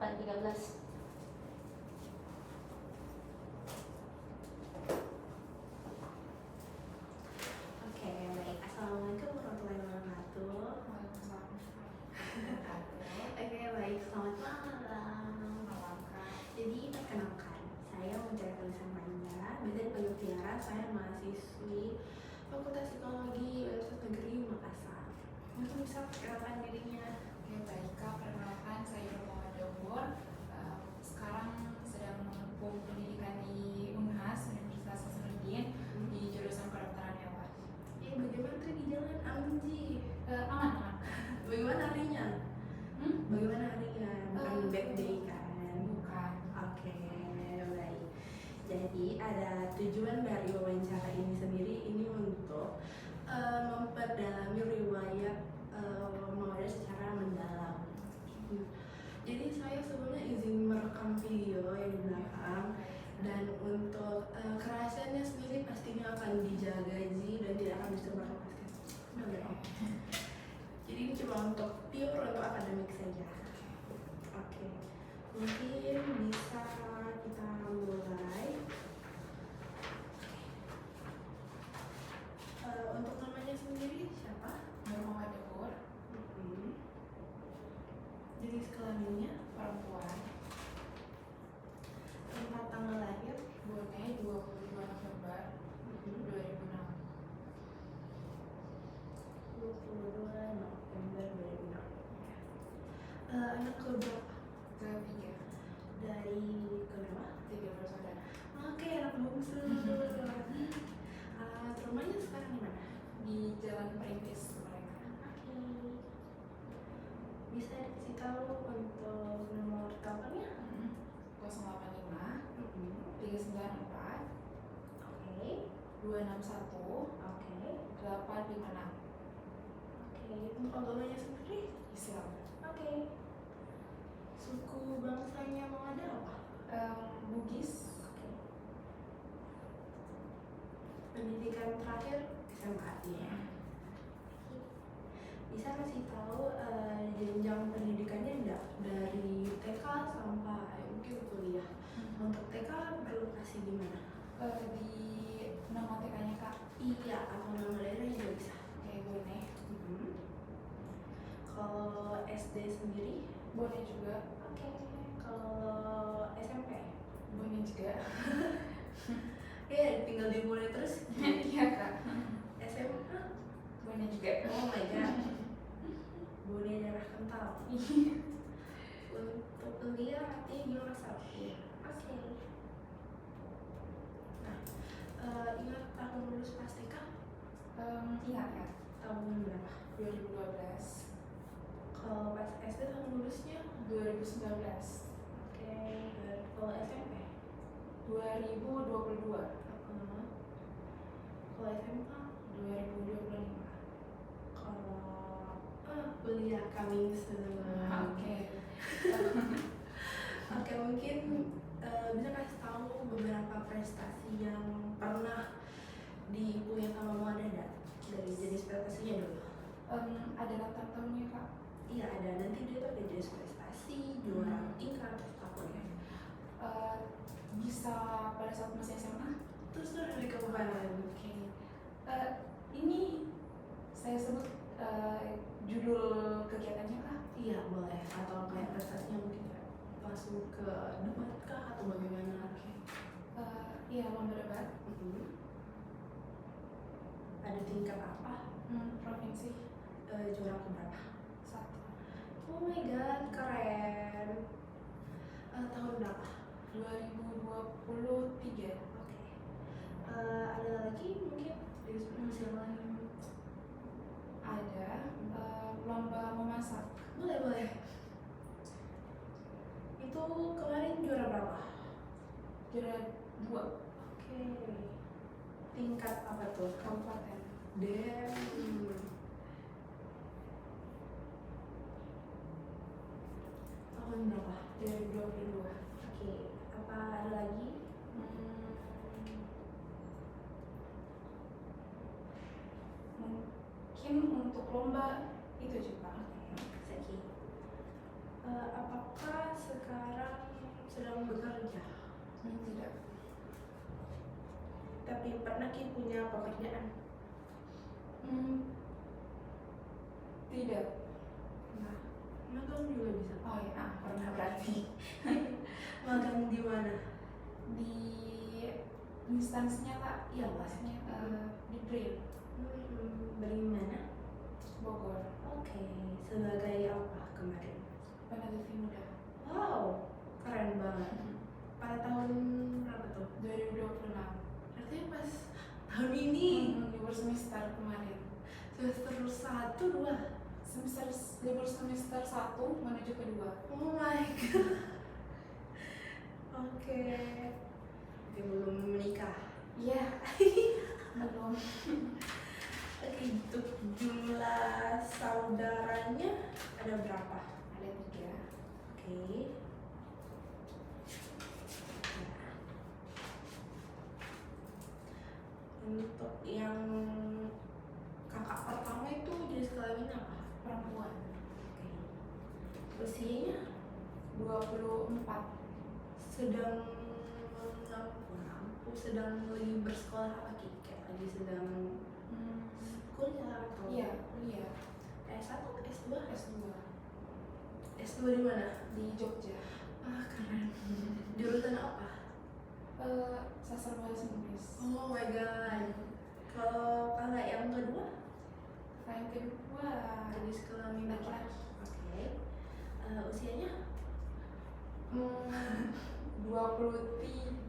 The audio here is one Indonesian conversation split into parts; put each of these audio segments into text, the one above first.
8.13. Oke, baik. Assalamualaikum warahmatullahi wabarakatuh. Oke, baik. Selamat malam. Jadi, perkenalkan, saya Mutiara Tulisan Manja. Biasa dipanggil Tiara. Saya mahasiswi Fakultas Psikologi Universitas Negeri Makassar. Mungkin bisa perkenalkan dirinya. Oke, baik Kak. Perkenalkan, saya Muhammad Dawur. Sekarang sedang menempuh pendidikan di UNHAS, Universitas Hasanuddin, di jurusan kedokteran hewan. Bagaimana tadi di jalan? Aman, Ji? Aman. Bagaimana harinya? Bagaimana harinya? Bukan bad day kan? Bukan. Oke, baik. Jadi ada tujuan dari wawancara ini sendiri ini untuk memperdalami riwayat Maulida secara mendalam. Jadi saya sebelumnya izin merekam video yang di belakang, dan untuk kerahasiaannya sendiri pastinya akan dijaga Ji, dan tidak akan disebarkan pasti. Jadi ini cuma untuk pure untuk akademik saja. Oke, mungkin bisa kita mulai. Untuk namanya sendiri siapa? Muhammad Dawur, Jenis kelaminnya, perempuan, tempat tanggal lahir, Bone, 22 November 2006. 22 November 2006. Anak keberapa? Ketiga, Dari keberapa? 3 bersaudara. Oke, anak bungsu. Alamat rumahnya sekarang di mana? Di Jalan Perintis mereka. Oke. Bisa dikasih tahu untuk nomor teleponnya? 085 394 Oke. 261 Oke. 856. Oke, untuk agamanya sendiri? Islam. Oke. Suku bangsanya mau ada apa? Bugis. Oke. Pendidikan terakhir SMA ya. Bisa kasih tahu jenjang pendidikannya enggak dari TK sampai mungkin kuliah. Untuk TK berlokasi di mana? Di nama TK-nya Kak. Iya, atau nama daerah juga bisa. Kayak Bone. Kalau SD sendiri? Bone juga. Oke. Kalau SMP? Bone juga. Ya, tinggal dimulai terus. Iya Kak. SMA? Bone juga. Oh my god. Bone darah kental. Untuk kuliah artinya gimana Sabtu? Oke. Nah, ingat tahun lulus pas TK? Ingat Kak. Tahun berapa? 2012. Kalau pas SD tahun lulusnya? 2019. Oke. Kalau SMP? 2022. Kalau SMA? 2025. Kalau kuliah coming soon. Oke. Oke, mungkin bisa kasih tahu beberapa prestasi yang pernah dipunya sama Muadada dari jenis prestasinya dulu. Ada daftar tahunnya Kak. Iya ada, nanti dia tuh ada jenis prestasi, juara tingkat, tahun ya. Bisa pada saat masih SMA. Terus dari kabupaten. Oke. Ini saya sebut judul kegiatannya Kak. Iya boleh, atau kayak prestasinya mungkin ya langsung ke debat kah atau bagaimana? Oke. Iya, lomba debat. Ada tingkat apa? Provinsi. Juara keberapa? 1. Oh my god, keren. Tahun berapa? 2023. Oke. Ada lagi mungkin dari spesial lain? Ada lomba memasak. Boleh. Itu kemarin juara berapa? Juara 2. Oke. Tingkat apa tuh? Kabupaten. Tahun berapa? 2022. Oke. Apa ada lagi? Mungkin untuk lomba itu juga. Seki. Apakah sekarang sedang bekerja? Tidak. Tapi pernah Ki punya pekerjaan? Tidak. Nah, magang juga bisa. Oh ya, pernah berarti. Magang di mana? Di instansinya Kak, iya pasnya di BRIN, Beri mana? Bogor, Oke, sebagai apa kemarin? peneliti muda. Wow, keren banget. Pada tahun berapa tuh? 2026. Berarti pas tahun ini. Libur semester kemarin. Semester 1, 2. Libur semester 1 menuju kedua. Oh my god. Oke. Oke, belum menikah. Iya. Belum. Oke, untuk jumlah saudaranya ada berapa? Ada 3. Oke. Untuk yang kakak pertama itu jenis kelamin apa? Perempuan. Oke. Usianya 24. sedang mengampu, sedang lagi bersekolah apa Ki? Kayak lagi sedang kuliah atau? Iya, kuliah. S1 atau S2? S2 S2 di mana? di Jogja. Ah, keren. Jurusan apa? Sastra Bahasa Inggris. Oh my god. Kalau kakak yang kedua? Yang kedua Jenis kelamin apa? laki-laki. Oke. Usianya? 23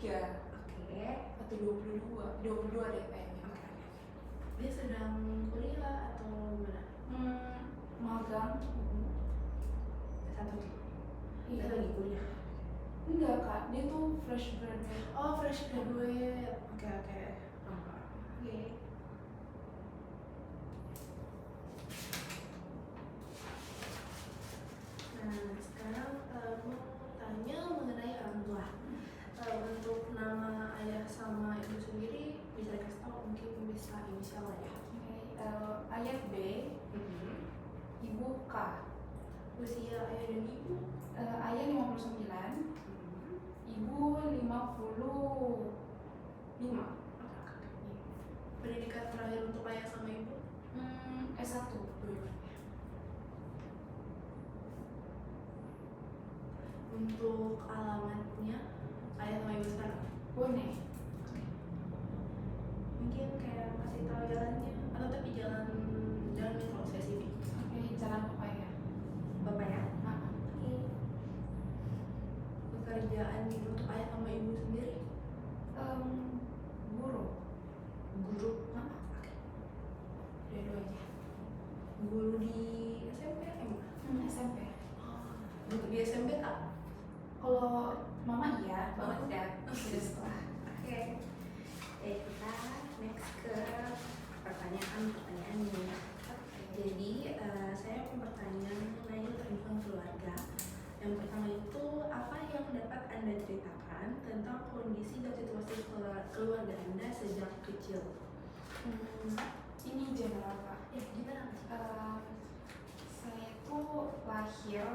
Oke. atau 22 deh kayaknya. Oke. Dia sedang kuliah atau mana? Magang. S1. Iya. Dia lagi kuliah. Enggak Kak, dia tuh fresh graduate. Oh, fresh graduate. Oke, oke. Oke. Nah, sekarang mau tanya mengenai orang tua. Untuk nama ayah sama ibu sendiri bisa dikasih tahu, mungkin bisa inisial lah ya. Ayah B, ibu K. Usia ayah dan ibu? Ayah 59, ibu 55. Pendidikan terakhir untuk ayah sama ibu? S1. Untuk alamatnya ayah sama ibu sekarang? Boleh. Mungkin kayak kasih tahu jalannya atau tapi jalan metro spesifik. Oke, jalan apa ya? Bapak ya? Ah, Oke. Pekerjaan untuk ayah sama ibu sendiri? guru. Guru. Oke. Dua-duanya. Guru di SMP SMA? SMP. Untuk di SMP tak? Kalau mama iya, bapak tidak. Sudah setelah. Oke. Kita next ke pertanyaannya. Jadi saya mau bertanya mengenai tentang keluarga. Yang pertama itu, apa yang dapat Anda ceritakan tentang kondisi dan situasi keluarga Anda sejak kecil? Ini general Kak. Ya, gimana? Saya tuh lahir,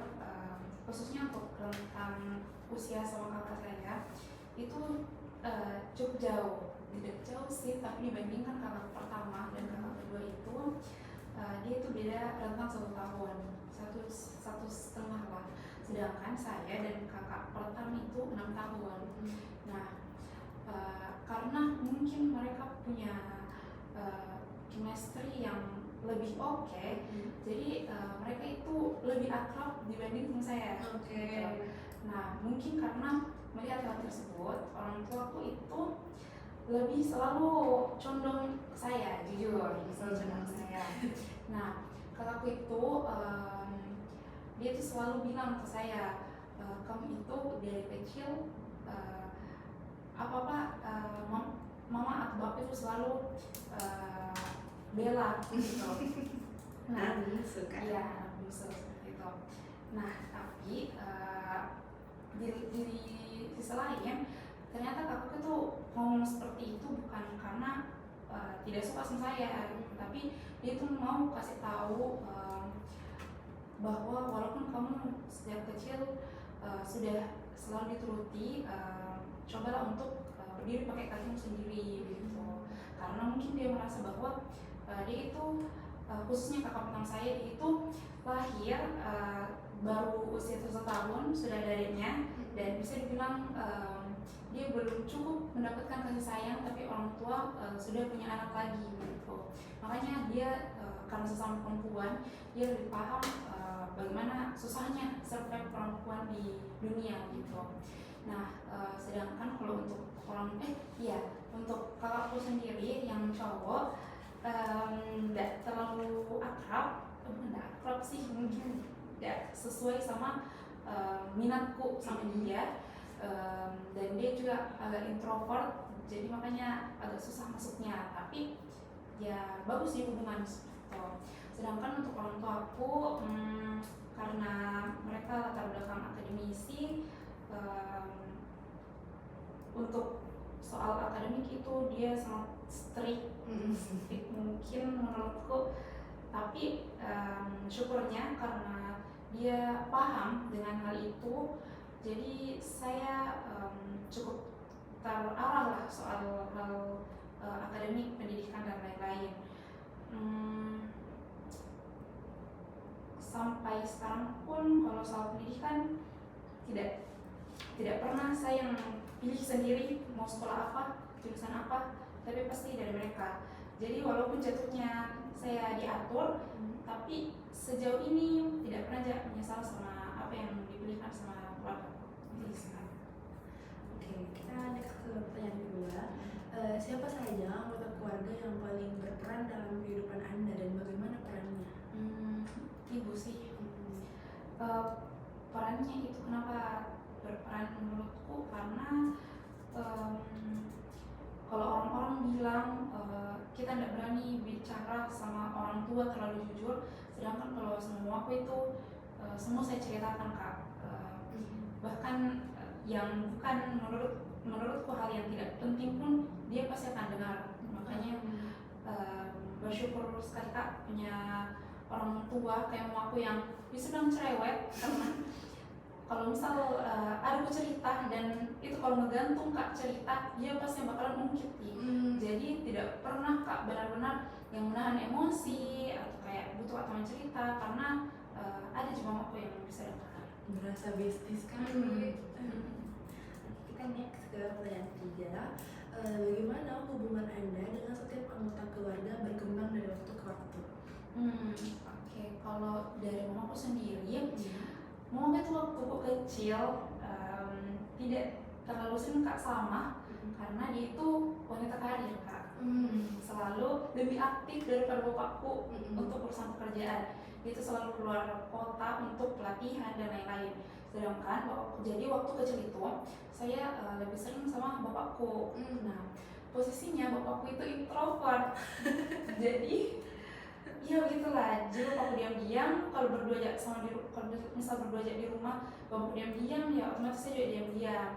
khususnya untuk rentang usia sama kakak saya itu cukup jauh, tidak jauh sih, tapi dibandingkan kakak pertama dan kakak kedua itu dia itu beda rentang 1 tahun, satu setengah lah. Sedangkan saya dan kakak pertama itu 6 tahun. Nah, karena mungkin mereka punya chemistry yang lebih oke, jadi mereka itu lebih akrab dibanding sama saya. Oke. Nah, mungkin karena melihat hal tersebut, orang tuaku itu lebih selalu condong ke saya, jujur, selalu condong ke saya. Nah, kakakku itu dia tuh selalu bilang ke saya, kamu itu dari kecil apa-apa mama atau bapak itu selalu bela gitu. Nah, suka. iya, anak bungsu seperti itu. Nah, tapi di sisi lain ternyata kakakku tuh ngomong seperti itu bukan karena tidak suka sama saya, tapi dia tuh mau kasih tahu bahwa walaupun kamu sejak kecil sudah selalu dituruti, cobalah untuk berdiri pakai kakimu sendiri gitu. Karena mungkin dia merasa bahwa dia itu khususnya kakak petang saya, dia itu lahir baru usia 1 tahun sudah ada adiknya, dan bisa dibilang dia belum cukup mendapatkan kasih sayang, tapi orang tua sudah punya anak lagi gitu. Makanya dia karena sesama perempuan, dia lebih paham bagaimana susahnya survive perempuan di dunia gitu. Nah, sedangkan kalau untuk untuk kakakku sendiri yang cowok, nggak terlalu akrab, nggak akrab sih, mungkin nggak sesuai sama minatku sama dia, dan dia juga agak introvert, jadi makanya agak susah masuknya. Tapi ya bagus sih hubungan gitu. Sedangkan untuk orang tua aku, karena mereka latar belakang akademisi, untuk soal akademik itu dia sangat strict mungkin menurutku. Tapi syukurnya karena dia paham dengan hal itu, jadi saya cukup terarah lah soal hal akademik, pendidikan dan lain-lain. Sampai sekarang pun kalau soal pendidikan tidak pernah saya yang pilih sendiri mau sekolah apa, jurusan apa, tapi pasti dari mereka. Jadi walaupun jatuhnya saya diatur, tapi sejauh ini tidak pernah menyesal sama apa yang dipilihkan sama keluarga. Oke, kita next ke pertanyaan kedua. Siapa saja anggota keluarga yang paling berperan dalam kehidupan Anda dan bagaimana perannya? Ibu sih. Perannya itu kenapa berperan menurutku, karena kalau orang-orang bilang kita tidak berani bicara sama orang tua terlalu jujur, sedangkan kalau semua aku itu semua saya ceritakan Kak. Bahkan yang bukan menurutku hal yang tidak penting pun dia pasti akan dengar. Makanya bersyukur sekali Kak punya orang tua kayak mama aku yang bisa bilang cerewet, karena kalau misal ada cerita dan itu kalau ngegantung Kak cerita, dia pasti bakalan ungkit. Jadi tidak pernah Kak benar-benar yang menahan emosi atau kayak butuh teman cerita, karena ada juga mamaku yang bisa dengar. Berasa bestie sekali. Kita next ke pertanyaan ketiga. Bagaimana hubungan Anda dengan setiap anggota keluarga berkembang dari waktu ke waktu? Oke, kalau dari mamaku sendiri, mama itu waktu aku kecil tidak terlalu sering Kak sama, karena dia itu wanita karir Kak. Selalu lebih aktif daripada bapakku untuk urusan pekerjaan. Dia itu selalu keluar kota untuk pelatihan dan lain-lain. Sedangkan jadi waktu kecil itu saya lebih sering sama bapakku. Nah, posisinya bapakku itu introvert. Jadi ya begitulah, jadi aku diam-diam kalau berdua aja kalau misal berdua aja di rumah, bapak diam-diam ya otomatis saya juga diam-diam.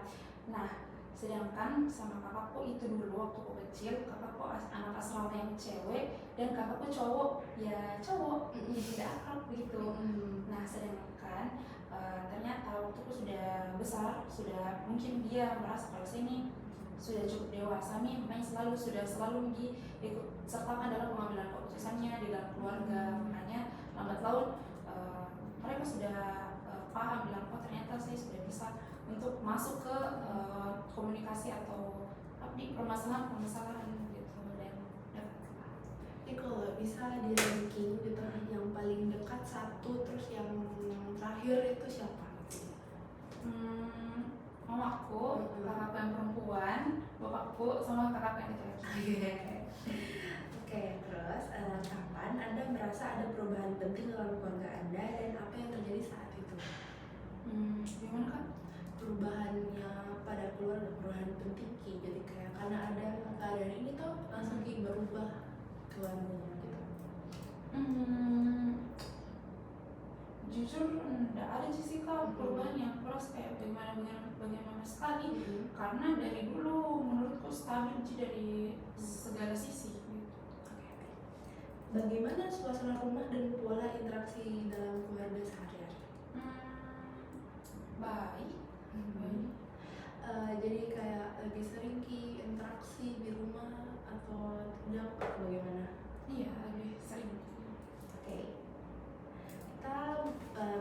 Nah, sedangkan sama kakakku itu dulu waktu aku kecil, kakakku anak asrama yang cewek dan kakakku cowok, ya cowok, tidak akrab begitu. Nah, sedangkan ternyata waktu aku sudah besar, sudah mungkin dia merasa kalau saya ini sudah cukup dewasa nih, makanya selalu diikut sertakan dalam pengambilan keputusannya di dalam keluarga. Makanya lambat laun mereka sudah paham, bilang oh ternyata saya sudah bisa untuk masuk ke komunikasi atau permasalahan gitu, dan Ini kalau bisa di ranking gitu, yang paling dekat satu, terus yang terakhir itu siapa? Mamaku, kakakku yang perempuan, bapakku, sama kakakku yang laki-laki. Oke, terus kapan Anda merasa ada perubahan penting dalam keluarga Anda dan apa yang terjadi saat itu? Gimana Kak? Perubahannya pada keluarga, perubahan penting Ki. Jadi kayak karena ada keadaan ini tuh langsung Ki berubah keluarganya gitu. Jujur enggak ada sih Kak perubahan yang keras kayak bagaimana sekali, karena dari dulu menurutku stabil sih dari segala sisi gitu. Bagaimana suasana rumah dan pola interaksi dalam keluarga sehari-hari? Baik. Jadi kayak lebih sering Ki interaksi di rumah atau tidak atau bagaimana? Iya, lebih sering. Oke, kita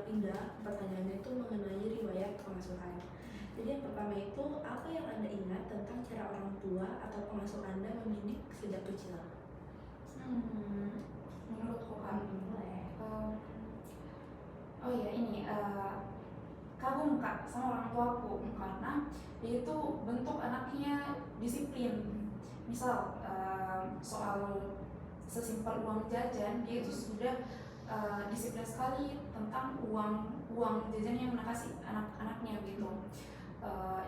pindah pertanyaannya itu mengenai riwayat pengasuhan. Jadi yang pertama itu, apa yang Anda ingat tentang cara orang tua atau pengasuh Anda mendidik sejak kecil? Menurutku Kak, Boleh. oh ya ini kagum Kak sama orang tuaku karena dia itu bentuk anaknya disiplin. Misal soal sesimpel uang jajan, dia itu sudah disiplin sekali tentang uang jajan yang menakasi anak-anaknya gitu.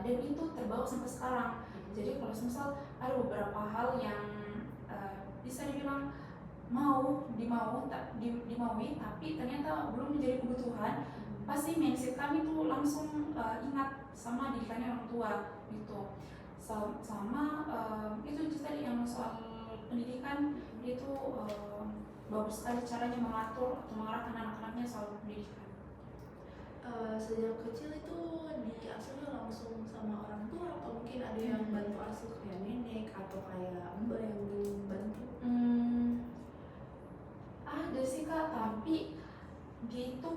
Dan itu terbawa sampai sekarang. Jadi kalau misal ada beberapa hal yang bisa dibilang dimaui tapi ternyata belum menjadi kebutuhan, pasti mindset kami tuh langsung ingat sama didikannya orang tua gitu. Sama itu tadi yang soal pendidikan, itu bagus sekali caranya mengatur atau mengarahkan anak-anaknya soal pendidikan. Sejak kecil itu diasuhnya langsung sama orang tua atau mungkin ada yang bantu asuh kayak nenek atau kayak mbak yang bantu? Ada sih Kak, tapi dia itu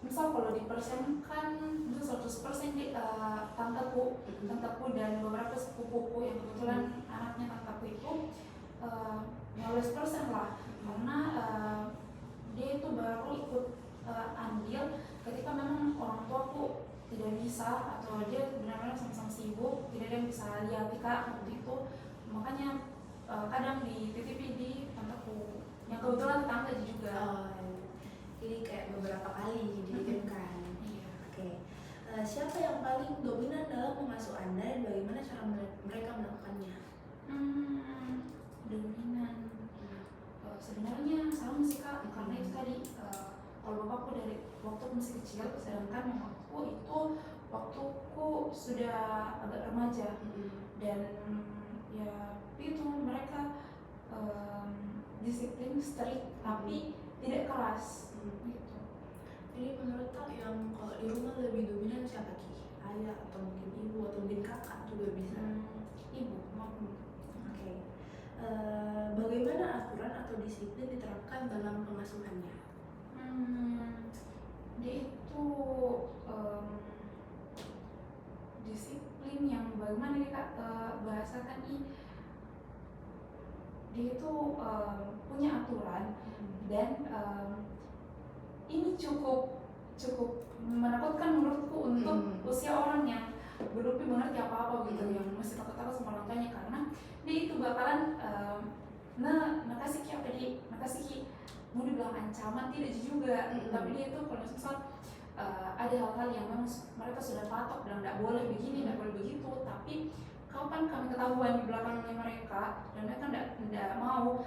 misal kalau dipersenkan itu 100% di tanteku dan beberapa sepupuku yang kebetulan anaknya tanteku itu 15% lah, karena dia itu baru ikut andil ketika memang orang tuaku tidak bisa atau dia benar-benar sama-sama sibuk, tidak ada yang bisa lihat Kak waktu itu, makanya kadang dititipi di tanteku yang kebetulan tetangga juga. Jadi kayak beberapa kali dititipkan. Iya. Oke. Siapa yang paling dominan dalam mengasuh Anda dan bagaimana cara mereka melakukannya? Dominan. Sebenarnya sama sih Kak, karena itu tadi kalau bapakku dari waktu masih kecil, sedangkan mamaku itu waktuku sudah agak remaja. Dan ya itu mereka disiplin, strict, tapi tidak keras gitu. Jadi menurut Kak yang kalau di rumah lebih dominan siapa Ki? Ayah atau mungkin ibu atau mungkin kakak juga bisa? Ibu, mamaku. Oke. Bagaimana aturan atau disiplin diterapkan dalam pengasuhannya? Dia itu disiplin yang bagaimana nih Kak bahasakan ini, dia itu punya aturan dan ini cukup menakutkan menurutku untuk usia orang yang belum mengerti apa-apa gitu, yang masih takut-takut sama orang tuanya, karena dia itu bakalan nakasih ki apa di nakasih ki, mau dibilang ancaman tidak juga, tapi dia itu kalau misal ada hal-hal yang memang mereka sudah patok dan tidak boleh begini, tidak boleh begitu, tapi kapan kami ketahuan di belakangnya mereka dan mereka tidak mau,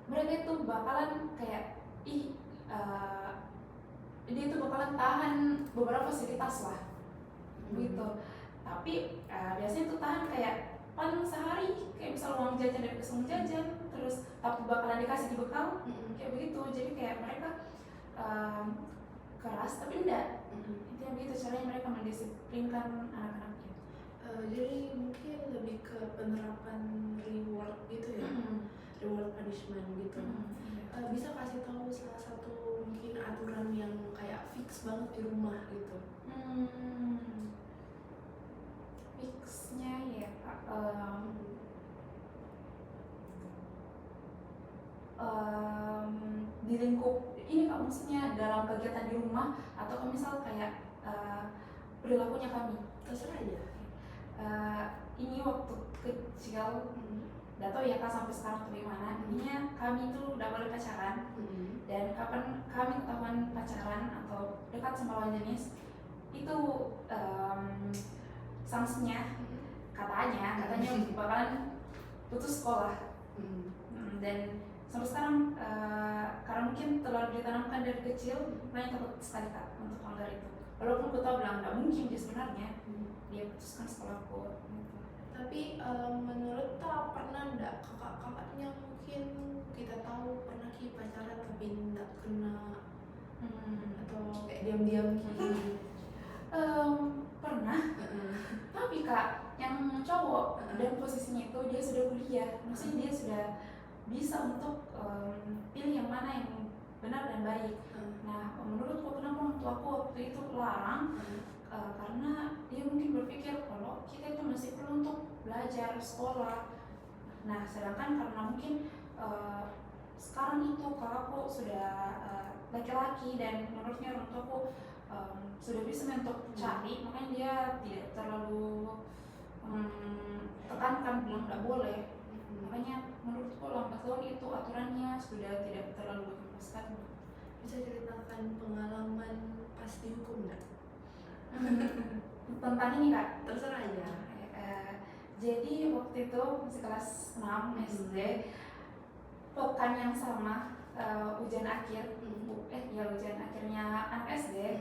mereka itu bakalan kayak dia itu bakalan tahan beberapa fasilitas lah gitu, tapi biasanya itu tahan kayak paling sehari, kayak misal uang jajan dari uang jajan, terus tapi bakalan dikasih di bekal kayak begitu. Jadi kayak mereka keras tapi enggak, itu yang begitu caranya mereka mendisiplinkan anak-anaknya. Jadi mungkin lebih ke penerapan reward gitu ya, reward punishment gitu. Bisa kasih tahu salah satu mungkin aturan yang kayak fix banget di rumah gitu? Fixnya ya Kak, di lingkup ini Kak, maksudnya dalam kegiatan di rumah atau misal kayak perilakunya kami? Terserah aja. Ini waktu kecil, nggak tahu ya Kak sampai sekarang atau gimana, ininya kami itu udah boleh pacaran, dan kapan kami ketahuan pacaran atau dekat sama lawan jenis itu sanksinya katanya bakalan putus sekolah. Dan sampai sekarang karena mungkin terlalu ditanamkan dari kecil, banyak takut sekali Kak untuk melanggar itu, walaupun aku tahu bilang nggak mungkin dia sebenarnya dia putuskan sekolahku gitu. Tapi menurut Tak pernah enggak kakak-kakaknya mungkin kita tahu pernah Ki pacaran tapi enggak kena atau kayak diam-diam Ki? tapi kak yang cowok dan posisinya itu dia sudah kuliah, maksudnya dia sudah bisa untuk pilih yang mana yang benar dan baik. Nah menurutku kenapa orang tua aku waktu itu larang, karena dia mungkin berpikir kalau kita itu masih perlu untuk belajar sekolah. Nah sedangkan karena mungkin sekarang itu kakakku sudah laki-laki dan menurutnya orang tuaku sudah bisa untuk cari, makanya dia tidak terlalu tekankan bilang nggak boleh. Makanya menurutku lambat laun itu aturannya sudah tidak terlalu memuaskan. Bisa ceritakan pengalaman pas dihukum nggak? Tentang ini kak? Terserah aja. Jadi waktu itu masih kelas 6 SD, pekan yang sama, ujian akhir, ujian akhirnya anak SD.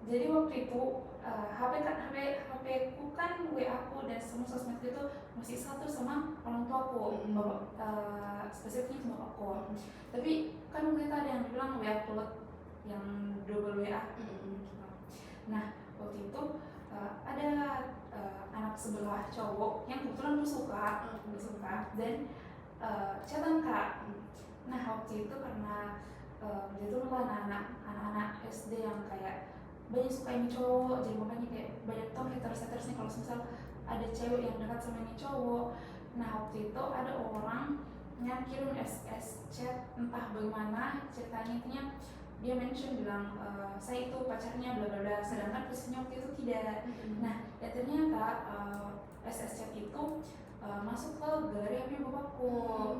Jadi waktu itu HP ku kan WA aku dan semua sosmed itu masih satu sama orang tuaku, spesifiknya sama bapakku. Tapi kan waktu itu ada yang bilang WA upload yang double WA. Nah waktu itu ada anak sebelah cowok yang kebetulan gue suka dan chatan kak. Nah waktu itu karena dia tuh anak-anak SD yang kayak banyak suka ini cowok, jadi makanya kayak banyak tau haters nih kalau misal ada cewek yang dekat sama ini cowok. Nah waktu itu ada orang yang kirim SS chat entah bagaimana ceritanya, intinya dia mention bilang saya itu pacarnya bla bla bla, sedangkan posisinya waktu itu tidak. Nah ya ternyata SS chat itu masuk ke galeri HP bapakku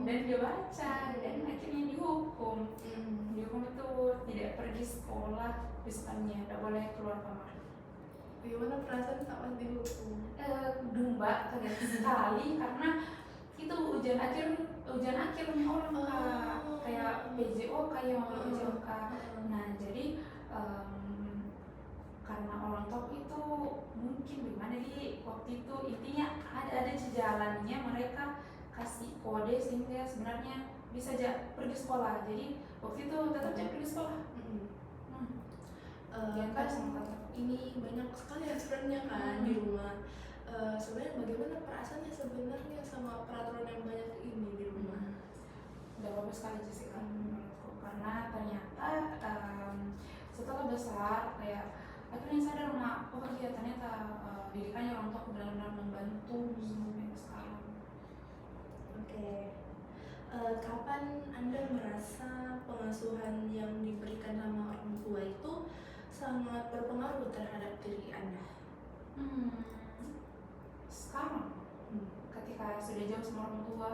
dan dia baca dan akhirnya dihukum. Dihukum itu tidak pergi sekolah besokannya, tidak boleh keluar kamar. Bagaimana perasaan tak pas dihukum? Dumba kaget sekali karena itu ujian akhirnya orang kak, kayak PJOK yang PJOK. Nah jadi karena orang tua itu mungkin gimana di waktu itu intinya ada jalannya mereka kasih kode sehingga sebenarnya bisa aja pergi sekolah. Jadi waktu itu tetap aja pergi sekolah. Kan ini banyak sekali aturannya kan di rumah. Sebenarnya bagaimana perasaannya sebenarnya sama peraturan yang banyak ini di rumah? Udah bagus sekali sih kan menurutku, karena ternyata setelah besar kayak akhirnya sadar oh iya ternyata didikannya orang tua benar-benar membantu sampai sekarang. Oke. Kapan Anda merasa pengasuhan yang diberikan sama orang tua itu sangat berpengaruh terhadap diri Anda? Sekarang, ketika sudah jauh sama orang tua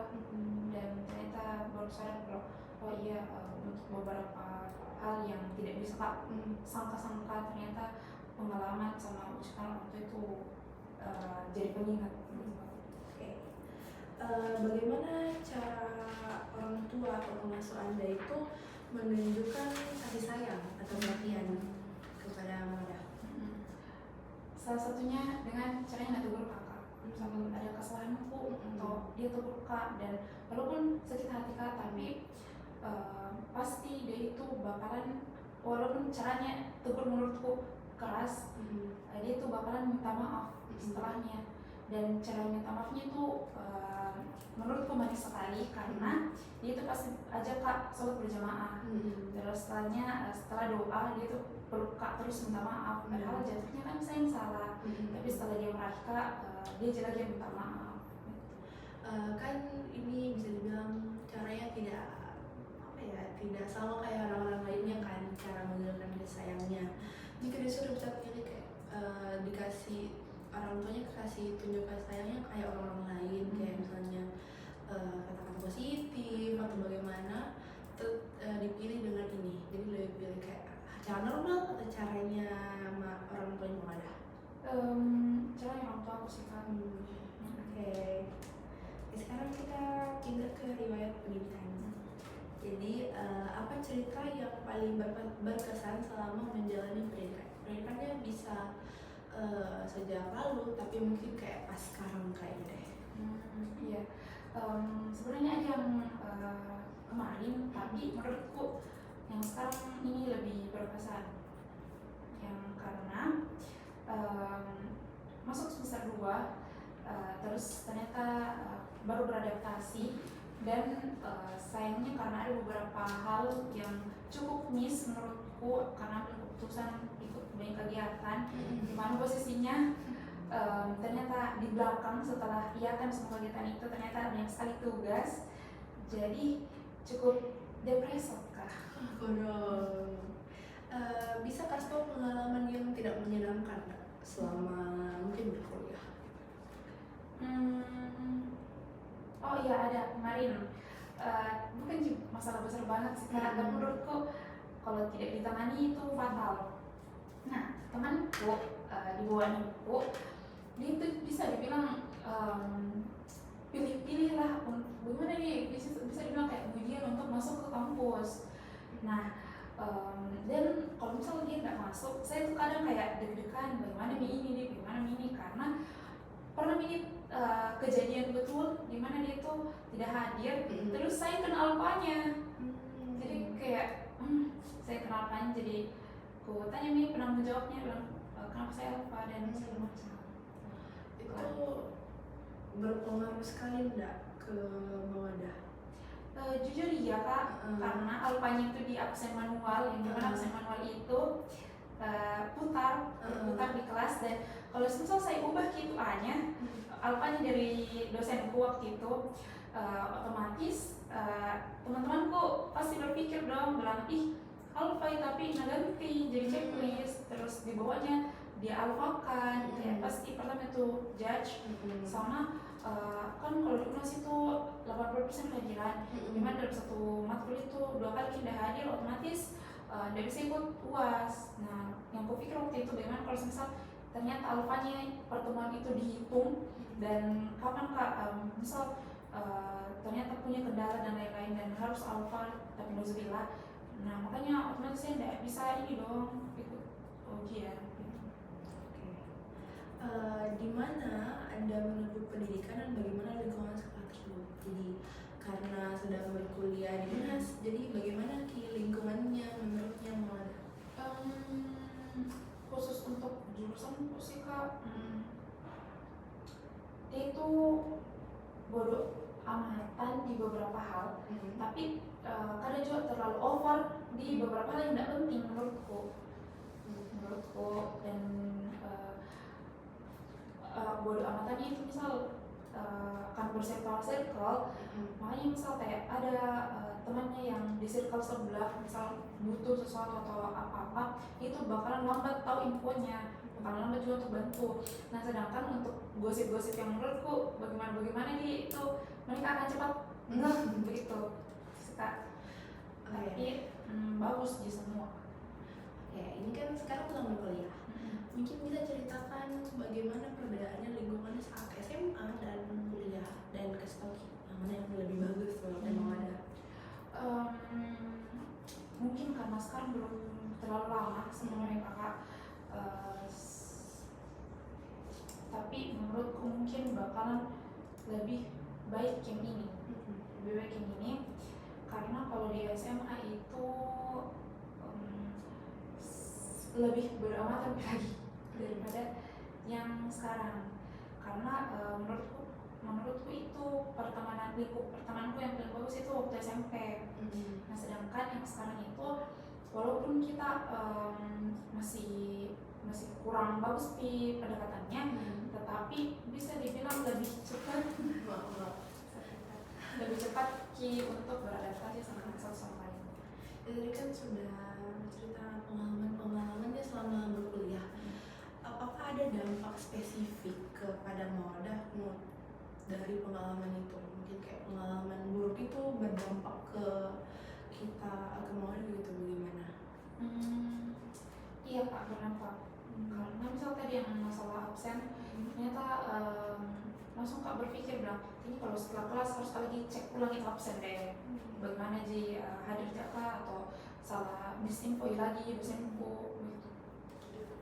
dan ternyata baru sadar kalau oh iya untuk beberapa hal yang tidak bisa kak sangka-sangka, ternyata pengalaman sama ucapan orang tua itu jadi pengingat. Bagaimana cara orang tua atau pengasuh Anda itu menunjukkan kasih sayang atau perhatian kepada Anda? Salah satunya dengan caranya nggak tegur kakak. Misalnya ada kesalahanku atau dia tegur kak, dan walaupun sakit hati kak, tapi pasti dia itu bakalan, walaupun caranya tegur menurutku keras, dia itu bakalan minta maaf setelahnya. Dan cara minta maafnya itu menurutku manis sekali karena dia itu pasti ajak kak sholat berjamaah. Terus setelah doa dia itu peluk kak terus minta maaf, padahal jatuhnya kan saya yang salah. Tapi setelah dia meraih kak, dia lagi yang minta maaf. Kan ini bisa dibilang caranya tidak sama kayak orang-orang lainnya kan, cara menunjukkan kasih sayangnya. Jika disuruh bisa pilih kayak dikasih orang tuanya kasih tunjukkan sayangnya kayak orang-orang lain, kayak misalnya kata-kata positif atau bagaimana, dipilih dengan ini. Jadi lebih pilih kayak cara normal atau caranya orang tuanya mau ada? Caranya orang tua aku sih kan. Oke. Sekarang kita pindah ke riwayat pendidikan. Jadi apa cerita yang paling berkesan selama menjalani pendidikan? Pendidikannya bisa sejak lalu, tapi mungkin kayak pas sekarang kayaknya deh. Iya. Sebenarnya ada yang kemarin, tapi menurutku yang sekarang ini lebih berkesan. Yang karena masuk semester 2, terus ternyata baru beradaptasi dan sayangnya karena ada beberapa hal yang cukup miss menurutku karena ambil keputusan ikut banyak kegiatan di mana posisinya ternyata di belakang setelah kan semua kegiatan itu ternyata banyak sekali tugas, jadi cukup depresi kak. Bodoh. Bisa kasih tau pengalaman yang tidak menyenangkan Kak, selama mungkin berkuliah? Oh iya ada kemarin, bukan masalah besar banget sih karena menurutku kalau tidak ditangani itu fatal. Nah temanku di bawah ibuku, dia itu bisa dibilang pilih-pilih lah bagaimana nih bisa dibilang kayak ujian untuk masuk ke kampus. Nah dan kalau misalnya dia nggak masuk, saya tuh kadang kayak deg-degan bagaimana ini karena pernah ini kejadian betul di mana dia tuh tidak hadir, terus saya kenal alfanya, jadi kayak saya kenal alfanya, jadi aku tanya nih penanggung jawabnya bilang kenapa saya alfa dan segala macam. Itu berpengaruh sekali enggak ke Mawadah? Jujur iya kak, karena alfanya itu di absen manual, yang dimana absen manual itu putar di kelas, dan kalau misal saya ubah QA-nya, alfanya dari dosenku waktu itu, otomatis teman-temanku pasti berpikir dong, bilang ih alfa tapi ganti jadi checklist, terus di bawahnya dia alfakan, kayak pasti pertama itu judge sama kan kalau di UNAS itu 80% kehadiran, dimana dalam satu matkul itu 2 kali tidak hadir, otomatis tidak bisa ikut UAS. Nah yang aku pikir waktu itu bagaimana kalau misal ternyata alfanya pertemuan itu dihitung dan kapan kak misal ternyata punya kendala dan lain-lain dan harus alfa tapi nauzubillah, nah makanya otomatis saya tidak bisa ini dong ikut ujian. Di mana Anda menempuh pendidikan dan bagaimana lingkungan sekolah tersebut? Jadi karena sedang berkuliah di UNAS, jadi bagaimana lingkungannya menurutnya Mawadah? Khusus untuk jurusan sih kak, dia itu bodoh amatan di beberapa hal, tapi kadang juga terlalu over di beberapa hal yang tidak penting menurutku dan bodoh amatannya itu misal kan circle, makanya misal kayak ada temannya yang di circle sebelah misal butuh sesuatu atau apa-apa, itu bakalan lambat tahu infonya, bakalan lambat juga untuk bantu. Nah sedangkan untuk gosip-gosip yang menurutku bagaimana itu mereka akan cepat begitu suka. Tapi bagus di semua. Ya ini kan sekarang sedang berkuliah, mungkin bisa ceritakan bagaimana perbedaannya lingkungannya saat SMA dan kuliah, dan kasih tau yang mana yang lebih bagus menurut Mawadah? Mungkin karena sekarang belum terlalu lama sebenarnya kakak, tapi menurutku mungkin bakalan lebih baik yang ini, karena kalau di SMA itu lebih beramatan lagi daripada yang sekarang, karena menurutku itu lingkup pertemananku yang paling bagus itu waktu SMP. Nah sedangkan yang sekarang itu walaupun kita masih kurang bagus di pendekatannya, tetapi bisa dibilang lebih cepat untuk beradaptasi sama satu sama lain. Tadi kan sudah cerita pengalamannya selama berkuliah. Apakah ada dampak spesifik kepada Mawadah dari pengalaman itu? Mungkin kayak pengalaman buruk itu berdampak ke kita, ke Mawadah gitu, bagaimana? Iya Pak, berdampak. Karena misal tadi yang masalah absen, ternyata langsung Kak berpikir bilang, ini kalau setelah kelas harus lagi cek ulang itu absen deh. Bagaimana hadir jaka atau salah misinfo lagi dosenku gitu.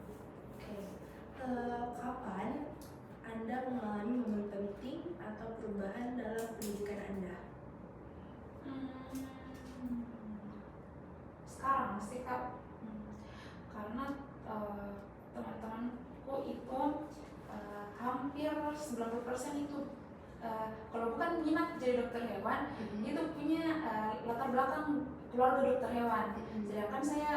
Kapan Anda mengalami momen penting atau perubahan dalam pendidikan Anda? Sekarang sih Kak, karena teman-temanku itu hampir 90% itu kalau bukan minat jadi dokter hewan, itu punya latar belakang keluarga dokter hewan. Sedangkan saya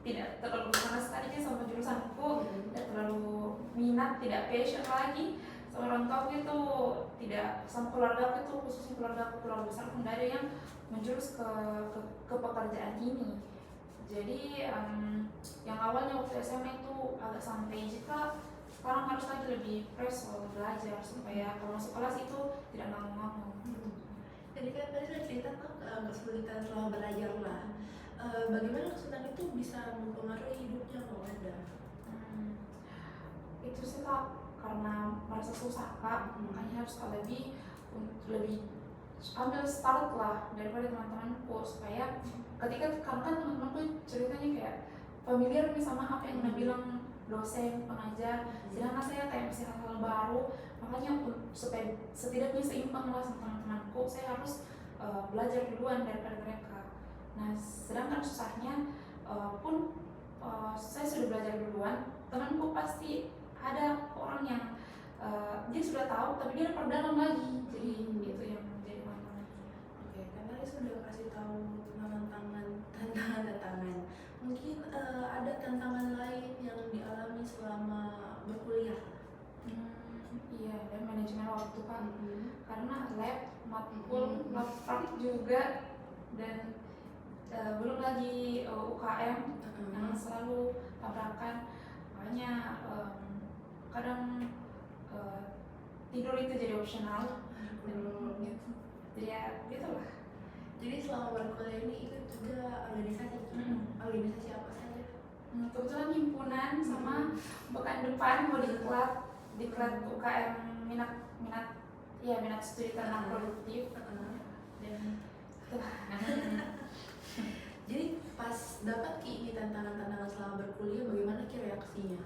tidak terlalu sama sekali sama jurusanku, tidak terlalu minat, tidak passion lagi. Orang tua itu tidak, sama keluarga aku itu, khususnya keluarga besar pun ada yang menjurus ke pekerjaan ini. Jadi yang awalnya waktu SMA itu agak santai, jika sekarang harus lagi lebih fresh waktu belajar supaya kalau masuk kelas itu tidak nganggung-nganggung. Jadi kan tadi sudah cerita tuh kesulitan selama belajar lah. Bagaimana kesulitan itu bisa mempengaruhi hidupnya kalau ada? Itu sih Kak, karena merasa susah Kak, makanya harus lebih ambil start lah daripada teman-temanku, supaya ketika karena kan teman-temanku ceritanya kayak familiar nih sama apa yang udah bilang dosen, pengajar, sedangkan saya kayak masih hal-hal baru. Makanya supaya setidaknya seimbang lah sama teman-temanku, saya harus belajar duluan daripada mereka. Nah, sedangkan susahnya pun saya sudah belajar duluan, temanku pasti ada orang yang dia sudah tahu tapi dia perdalam lagi, jadi itu yang menjadi tantangan. Oke, karena tadi sudah kasih tahu tantangan. Mungkin ada tantangan lain yang dialami selama berkuliah. Iya, dan manajemen waktu kan, karena lab, matkul, lab praktik juga, dan belum lagi UKM yang selalu tabrakan. Makanya kadang tidur itu jadi opsional, gitu. Jadi ya gitulah. Jadi selama berkuliah ini ikut juga organisasi. Organisasi apa saja? Kebetulan himpunan sama pekan depan mau diklat UKM minat studi tentang produktif. Dan jadi pas dapat ini tantangan selama berkuliah, bagaimana reaksinya?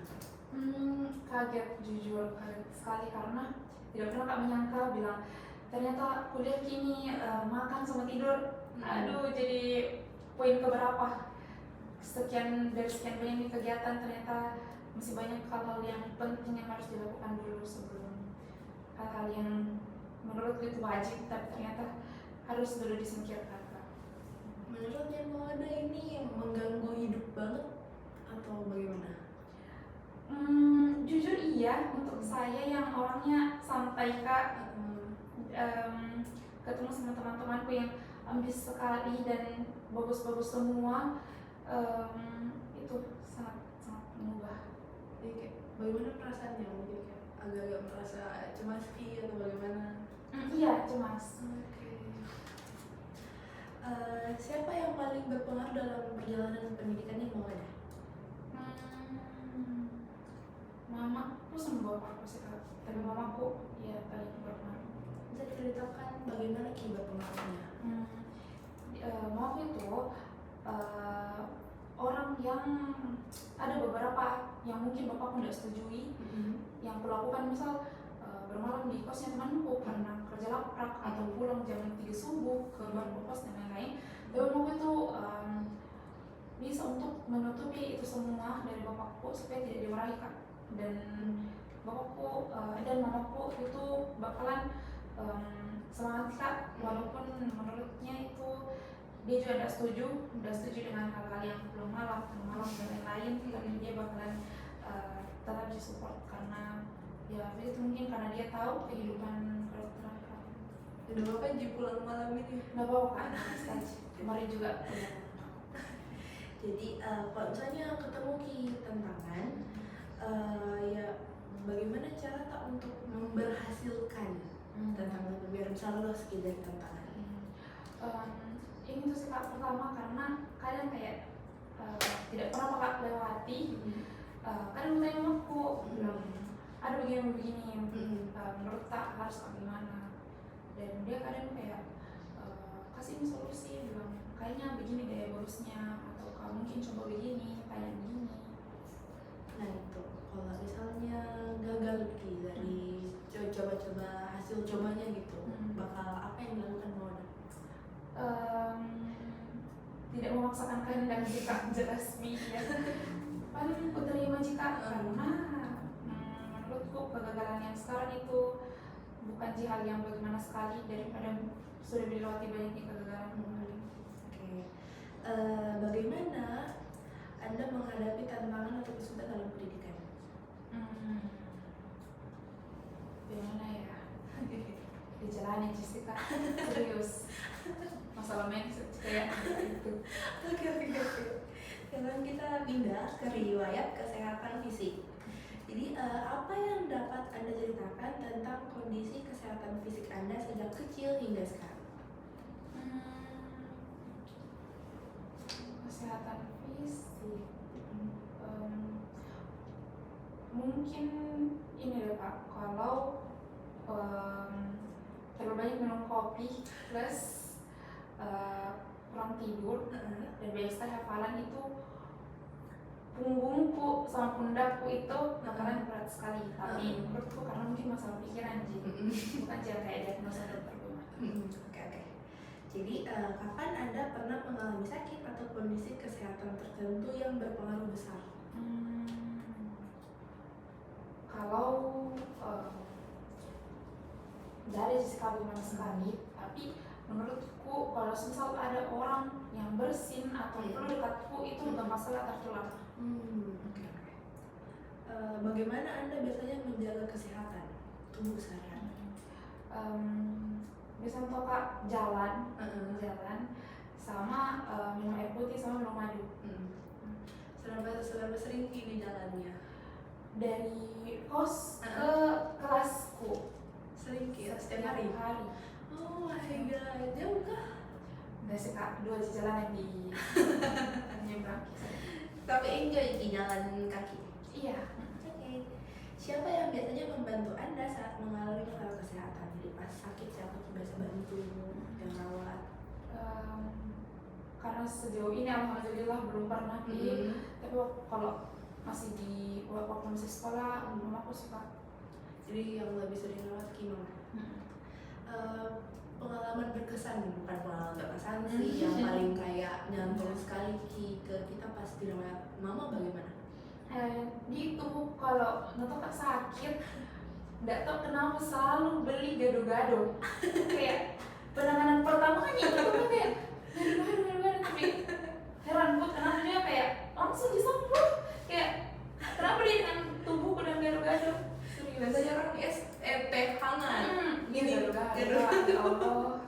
Kaget, jujur kaget sekali, karena tidak pernah Kak menyangka bilang ternyata kuliah kini makan sama tidur. Aduh, jadi poin keberapa sekian banyak kegiatan, ternyata masih banyak hal-hal yang penting yang harus dilakukan dulu sebelum hal-hal yang menurutku itu wajib tapi ternyata harus dulu disingkirkan. Menurutnya Mawada ini mengganggu hidup banget atau bagaimana? Jujur iya, untuk saya yang orangnya santai Kak, ketemu sama teman-temanku yang ambis sekali dan bagus-bagus semua, itu sangat mengubah. Jadi kayak, bagaimana perasaannya? Mungkin kayak agak-agak merasa cemas atau bagaimana? Iya, cemas. Siapa yang paling berpengaruh dalam perjalanan pendidikannya Mawada? Mamaku sama bapakku sih Kak, tapi mamaku ya paling berpengaruh. Bisa diceritakan bagaimana berpengaruhnya? Mamaku itu orang yang ada beberapa yang mungkin bapakku tidak setujui, yang kulakukan misal bermalam di kosnya temanku karena kerja laprak atau pulang jam 3 subuh ke luar kos dan lain-lain. Tapi mamaku itu bisa untuk menutupi itu semua dari bapakku supaya tidak dimarahi Kak. Dan bapakku dan mamaku itu bakalan semangat Kak, walaupun menurutnya itu dia juga tidak setuju dengan hal-hal yang pulang malam dan lain-lain, tapi dia bakalan tetap disupport karena ya itu mungkin karena dia tahu kehidupan kedokteran Kak. Udah bapak jadi pulang malam ini? Nggak bawa Kak, kemarin juga. Jadi kalau misalnya ketemu tantangan, ya bagaimana cara tak untuk memberhasilkan tantangan biar bisa lolos dari tantangan? Ini tuh sih Kak, pertama karena kadang kayak tidak pernah Kak lewati, kadang bertanya aku bilang ada begini menurut tak harus gimana, dan dia kadang kayak kasih solusi, bilang kayaknya begini deh bagusnya, atau kamu mungkin coba begini, kayak begini. Nah itu, kalau misalnya gagal dari coba-coba hasil cobanya gitu, bakal apa yang dilakukan Mawada? Tidak memaksakan kehendak jika jelas ya. Paling aku terima jika karena bukan hal yang bagaimana sekali daripada sudah dilewati banyaknya kegagalan kemarin. Oke. Bagaimana Anda menghadapi tantangan atau kesulitan dalam pendidikan? Gimana ya? Dijalani Jessica, serius. Masalah mindset kayak itu. Oke. Sekarang kita pindah ke riwayat kesehatan fisik. Jadi apa yang dapat Anda ceritakan tentang kondisi kesehatan fisik Anda sejak kecil hingga sekarang? Kesehatan fisik. Mungkin ini deh Pak, kalau terlalu banyak minum kopi plus kurang tidur dan banyak sekali hafalan, itu punggungku sama pundakku itu bakalan berat sekali. Tapi menurutku karena mungkin masalah pikiran sih, bukan cara kayak diagnosa dokter gue. Oke. Jadi kapan Anda pernah mengalami sakit atau kondisi kesehatan tertentu yang berpengaruh besar? Kalau dari sekali mana sekali, tapi menurutku kalau misal ada orang yang bersin atau perlu dekatku, itu udah masalah tertular. Oke. Bagaimana Anda biasanya menjaga kesehatan tubuh sehari-hari? Bisa untuk Kak, jalan sama minum air putih sama minum madu. Seberapa sering ini jalannya? Dari kos ke kelasku Sering setiap hari? Oh my god, jauh kah? Enggak sih Kak, 2 jalan yang di nyebrang. Tapi enjoy di jalan kaki? Iya. Oke. Siapa yang biasanya membantu Anda saat mengalami masalah kesehatan? Jadi pas sakit siapa yang biasa bantu, yang rawat? Karena sejauh ini alhamdulillah belum pernah tapi kalau masih di waktu masih sekolah, mamaku suka. Jadi yang lebih sering rawat gimana? Pengalaman berkesan, bukan pengalaman berkesan sih, yang paling kayak nyantol sekali ke kita pas dirawat mama bagaimana? Gitu, kalau nonton Kak sakit, nggak tahu kenapa selalu beli gado-gado. Kayak penanganan pertamanya itu kayak gado-gado, tapi heran buat kenapa dia kayak langsung disemprot. Kayak kenapa dia dengan tubuhku dan gado-gado? Biasanya orang teh hangat. Gini gado-gado. Ya Allah.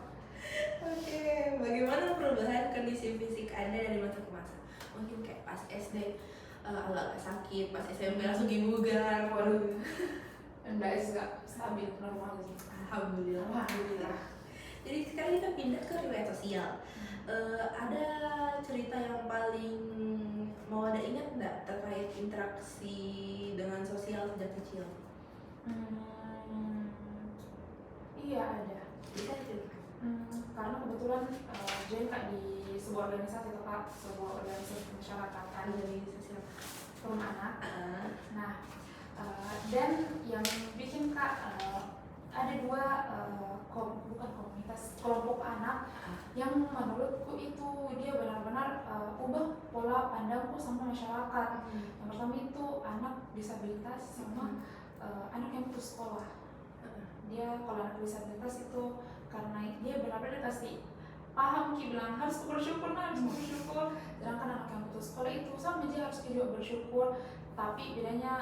Oke, bagaimana perubahan kondisi fisik Anda dari masa ke masa? Mungkin kayak pas SD agak sakit, pas SMP langsung bugar. Waduh. Enggak sih, stabil, normal sih. Alhamdulillah. Jadi sekarang kita pindah ke riwayat sosial. Ada cerita yang paling mau Anda ingat nggak terkait interaksi dengan sosial sejak kecil? Iya ada. Bisa cerita? Karena kebetulan join Kak di sebuah organisasi atau Kak, sebuah organisasi kemasyarakatan dari sosial rumah anak. Nah, dan yang bikin Kak ada 2 bukan komunitas, kelompok anak yang menurutku itu dia benar-benar ubah pola pandangku sama masyarakat. Yang pertama itu anak disabilitas sama anak yang putus sekolah. Dia kalau anak disabilitas itu karena dia benar-benar dikasih paham bilang harus bersyukur, sedangkan anak yang putus sekolah itu sama dia harus juga bersyukur. Tapi bedanya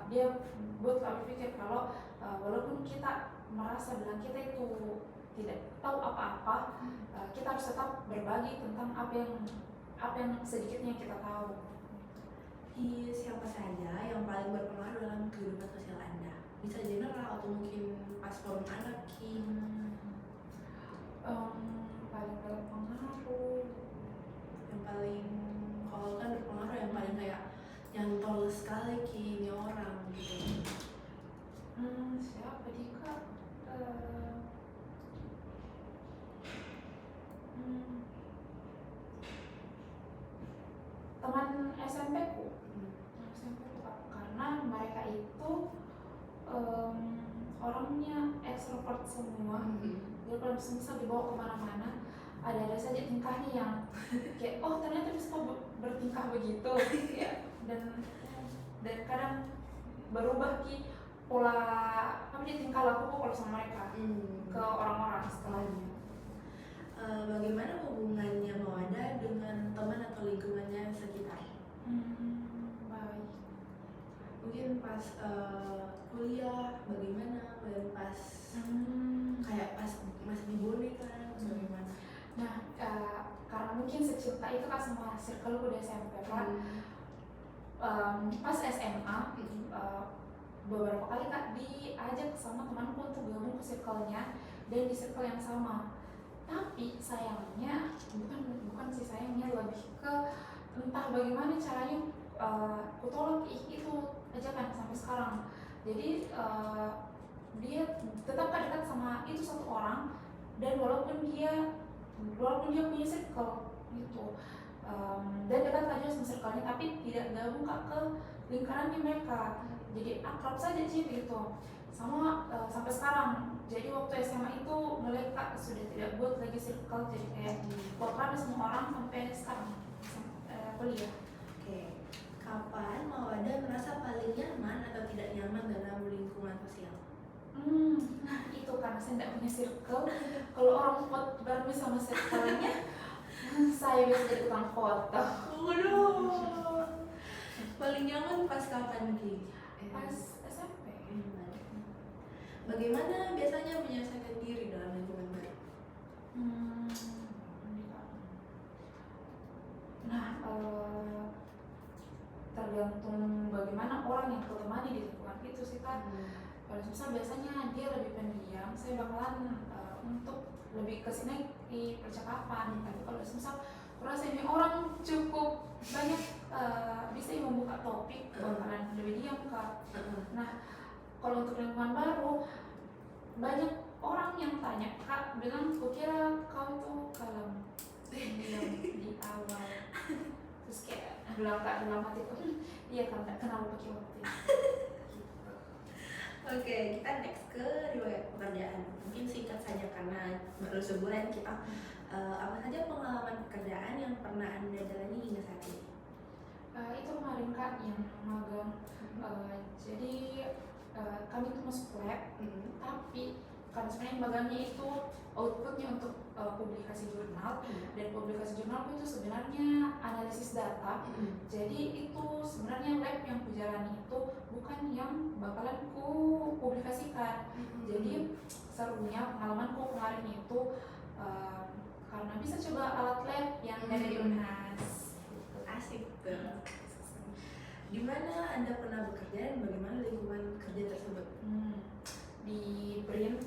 dia buat kami pikir kalau walaupun kita merasa bilang kita itu tidak tahu apa-apa, kita harus tetap berbagi tentang apa yang sedikitnya kita tahu. Siapa saja yang paling berpengaruh dalam kehidupan sosial Anda? Bisa general atau mungkin pas forum anak Paling berpengaruh, yang paling kalau kan berpengaruh yang paling kayak nyantol sekali ini orang gitu. Siapa di Kak? Teman SMP ku, Kak, karena mereka itu orangnya ekstrovert semua. Dia kalau bisa dibawa kemana-mana, ada saja tingkahnya yang kayak ternyata bisa bertingkah begitu ya, dan kadang berubah pola apa dia tingkah laku kalau sama mereka ke orang-orang setelahnya. Bagaimana hubungannya Mawada dengan teman atau lingkungannya sekitar? Baik. Mungkin pas kuliah bagaimana, dan pas kayak pas masih di Bone kan bagaimana? Nah, karena mungkin secinta itu kan sama circle di SMP kan. Pas SMA beberapa kali Kak diajak sama temanku untuk gabung ke circle-nya dan di circle yang sama. Tapi sayangnya bukan sih sayangnya, lebih ke entah bagaimana caranya aku tolak itu ajakan sampai sekarang. Jadi dia tetap dekat sama itu satu orang, dan walaupun dia punya circle gitu, dan dekat aja sama circle-nya, tapi tidak gabung Kak ke lingkarannya mereka. Jadi akrab saja sih gitu sama sampai sekarang. Jadi waktu SMA itu mulai Kak sudah tidak buat lagi circle, jadi kayak akrab semua orang sampai sekarang kuliah. Oke. Kapan Mawada merasa paling nyaman atau tidak nyaman dalam lingkungan sosial? Nah itu karena saya tidak punya circle. Kalau orang foto baru sama circle-nya, saya biasa jadi tukang foto. Waduh. Paling nyaman pas kapan Ki? Pas SMP. Bagaimana biasanya menyelesaikan diri dalam lingkungan baru? Nah, tergantung bagaimana orang yang aku temani di lingkungan itu sih Kak. Kalau misal biasanya dia lebih pendiam, saya bakalan untuk lebih kesini di percakapan. Tapi kalau misal kurasa ini orang cukup banyak bisa membuka topik, bakalan lebih diam Kak. Nah, kalau untuk lingkungan baru banyak orang yang tanya, Kak bilang kukira kau itu kalem diam di awal. Terus kayak bilang Kak dalam hatiku, iya kan tak kenal pakai waktu itu. Oke, kita next ke riwayat pekerjaan. Mungkin singkat saja karena baru sebulan kita. Apa saja pengalaman pekerjaan yang pernah Anda jalani hingga saat ini? Itu kemarin Kak yang magang. Jadi kami itu masuk lab, tapi karena sebenarnya magangnya itu outputnya untuk publikasi jurnal, dan publikasi jurnal itu sebenarnya analisis data. Jadi itu sebenarnya lab yang kujalani itu bukan yang bakalan ku publikasikan. Jadi serunya pengalamanku kemarin itu karena bisa coba alat lab yang ada di Unhas. Asik tuh. Di mana Anda pernah bekerja dan bagaimana lingkungan kerja tersebut? Di BRIN,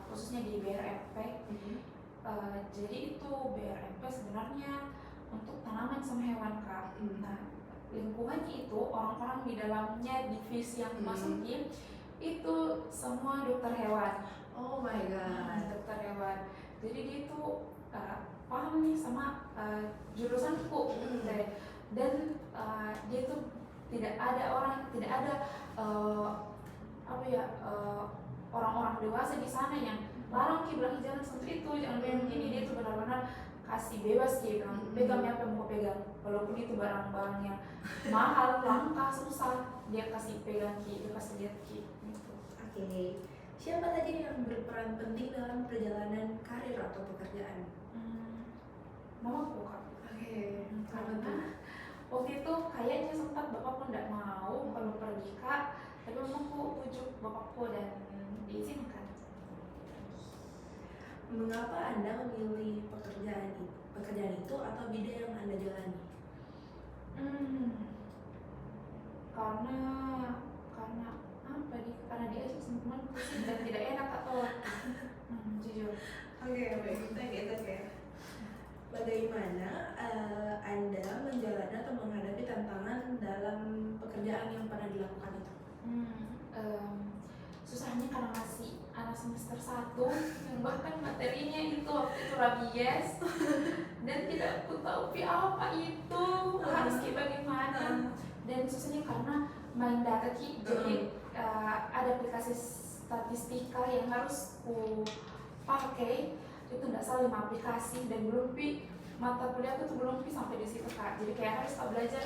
khususnya di BRMP. Jadi itu BRMP sebenarnya untuk tanaman sama hewan Kak. Nah, lingkungannya itu orang-orang di dalamnya, divisi yang dimasukin itu semua dokter hewan. Oh my god. Dokter hewan. Jadi dia itu paham nih sama jurusanku. Dan dia itu tidak ada orang-orang dewasa di sana yang larang Ki bilang jangan seperti itu, jangan begini. Dia itu benar-benar kasih bebas Ki, bilang pegang apa yang mau pegang, walaupun itu barang-barang yang mahal, langka, susah, dia kasih pegang Ki, dia kasih lihat Ki gitu. Oke. Siapa saja yang berperan penting dalam perjalanan karir atau pekerjaan? Mamaku Kak. Karena waktu itu kayaknya sempat bapakku tidak mau kalau pergi Kak, tapi mamaku pujuk bapakku dan diizinkan. Mengapa Anda memilih pekerjaan itu atau bidang yang Anda jalani? Karena apa nih? Karena diajak sama temanku sih dan tidak enak atau jujur. Oke. Bagaimana Anda menjalani atau menghadapi tantangan dalam pekerjaan yang pernah dilakukan itu? Susahnya karena masih anak semester 1 yang bahkan materinya itu waktu itu rabies dan tidak aku tahu apa itu harus kayak bagaimana. Dan susahnya karena main data Ki, jadi ada aplikasi statistika yang harus ku pakai. Itu tidak salah 5 aplikasi dan belum mata kuliah itu belum sampai di situ Kak. Jadi kayak harus belajar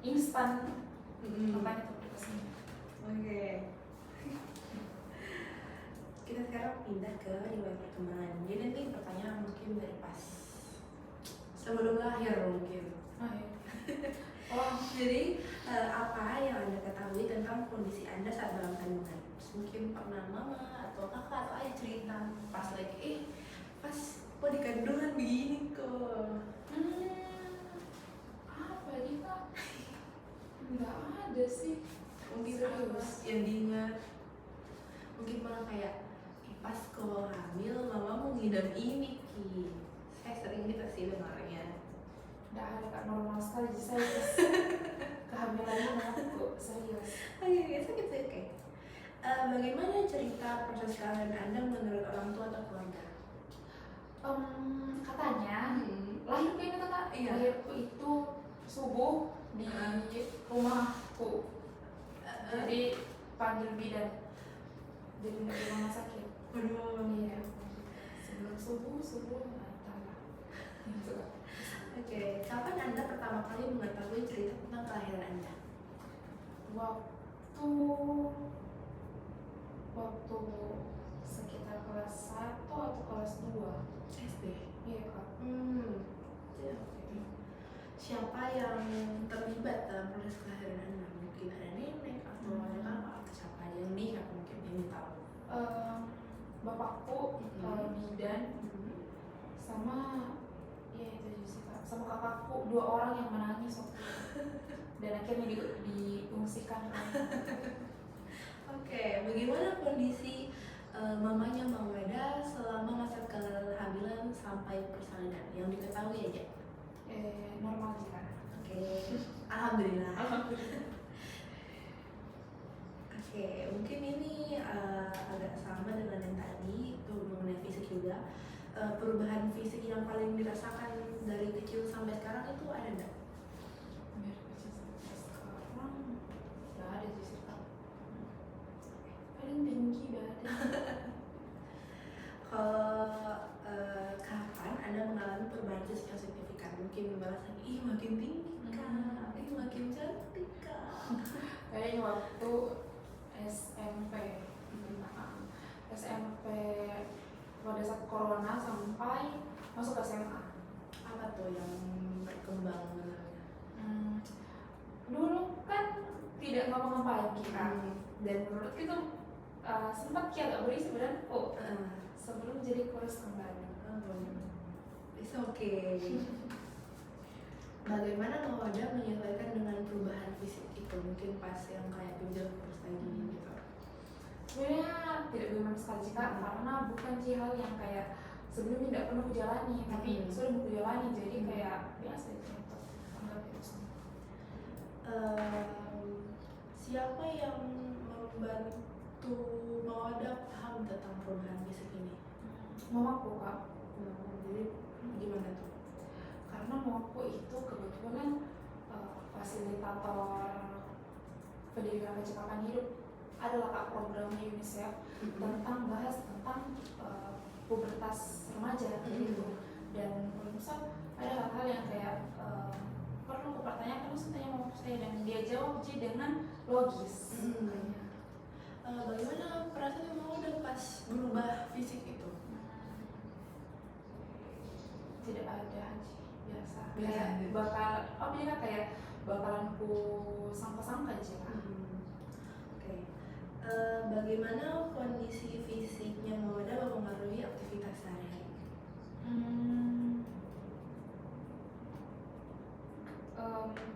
instan makanya itu aplikasinya. Oke. Kita sekarang pindah ke riwayat perkembangan. Jadi nanti pertanyaan mungkin dari pas sebelum lahir mungkin. Oh iya. Oh, Jadi apa yang Anda ketahui tentang kondisi Anda saat dalam kandungan? Mungkin pernah mama atau kakak atau ayah cerita pas lagi pas di kandungan begini kok. apa nih Kak? Nggak ada sih. Mungkin Serius? apa yang diingat? Mungkin malah kayak pas kau hamil mamamu ngidam ini ki. Saya sering gitu sih dengarnya. Nggak ada Kak, normal sekali saya kehamilannya aku serius. Oh iya, sakit sih oke. Bagaimana cerita proses kehamilan Anda menurut orang tua atau keluarga? Katanya lahirku ini Kak, Iya. lahirku itu subuh di rumahku. Jadi panggil bidan jadi di rumah sakit. Waduh. Iya. Sebelum subuh entahlah. Gitu Kak. Oke, kapan Anda pertama kali mengetahui cerita tentang kelahiran Anda? Waktu sekitar kelas 1 atau kelas 2 SD. iya Kak. Ya, oke. Siapa yang terlibat dalam proses kelahiran Anda? Mungkin ada nenek atau ada kakak atau siapa yang lihat mungkin ingin tahu. Bapakku bidan Hmm. sama ya itu aja sih Kak, sama kakakku 2 orang yang menangis waktu itu. Dan akhirnya diungsikan. Oke, bagaimana kondisi mamanya Mawada selama masa kehamilan sampai persalinan yang diketahui aja? Normal sih Kak. Oke, alhamdulillah. Alhamdulillah. Oke, mungkin ini agak sama dengan yang tadi itu mengenai fisik juga. Perubahan fisik yang paling dirasakan dari kecil sampai sekarang itu ada nggak? Biar kecil sampai sekarang nggak ada sih Kak. Paling tinggi badan. Kalau kapan Anda mengalami perubahan fisik yang signifikan? Mungkin merasa makin tinggi kak, makin cantik kak. Kayaknya waktu SMP pada saat corona sampai masuk SMA. Apa tuh yang berkembang? Dulu kan tidak ngapa-ngapain kita, dan menurut itu sempat agak berisi badanku sebelum jadi kurus kembali. It's okay. Bagaimana Mawada menyesuaikan dengan perubahan fisik itu? Mungkin pas yang kayak pinjam terus lagi gitu. Sebenarnya tidak bagaimana sekali sih Kak, karena bukan sih hal yang kayak sebelumnya tidak pernah kujalani, tapi sudah mau kujalani, jadi kayak biasa itu untuk anggap itu semua. Siapa yang membantu Mawada paham tentang perubahan fisik ini? Mamaku Kak. Jadi gimana tuh? Karena mamaku itu kebetulan fasilitator pendidikan kecepatan hidup. Adalah Kak programnya UNICEF tentang bahas tentang pubertas remaja gitu. Dan kalau misal ada hal-hal yang kayak perlu kupertanyakan, terus tanya mamaku saya dan dia jawab dengan logis. Bagaimana perasaan Mawada pas berubah fisik itu? Tidak ada sih, biasa. Biasa. Kayak kayak bakalan ku sangka-sangka aja Kak. Oke. Bagaimana kondisi fisiknya Mawada mempengaruhi aktivitas sehari-hari?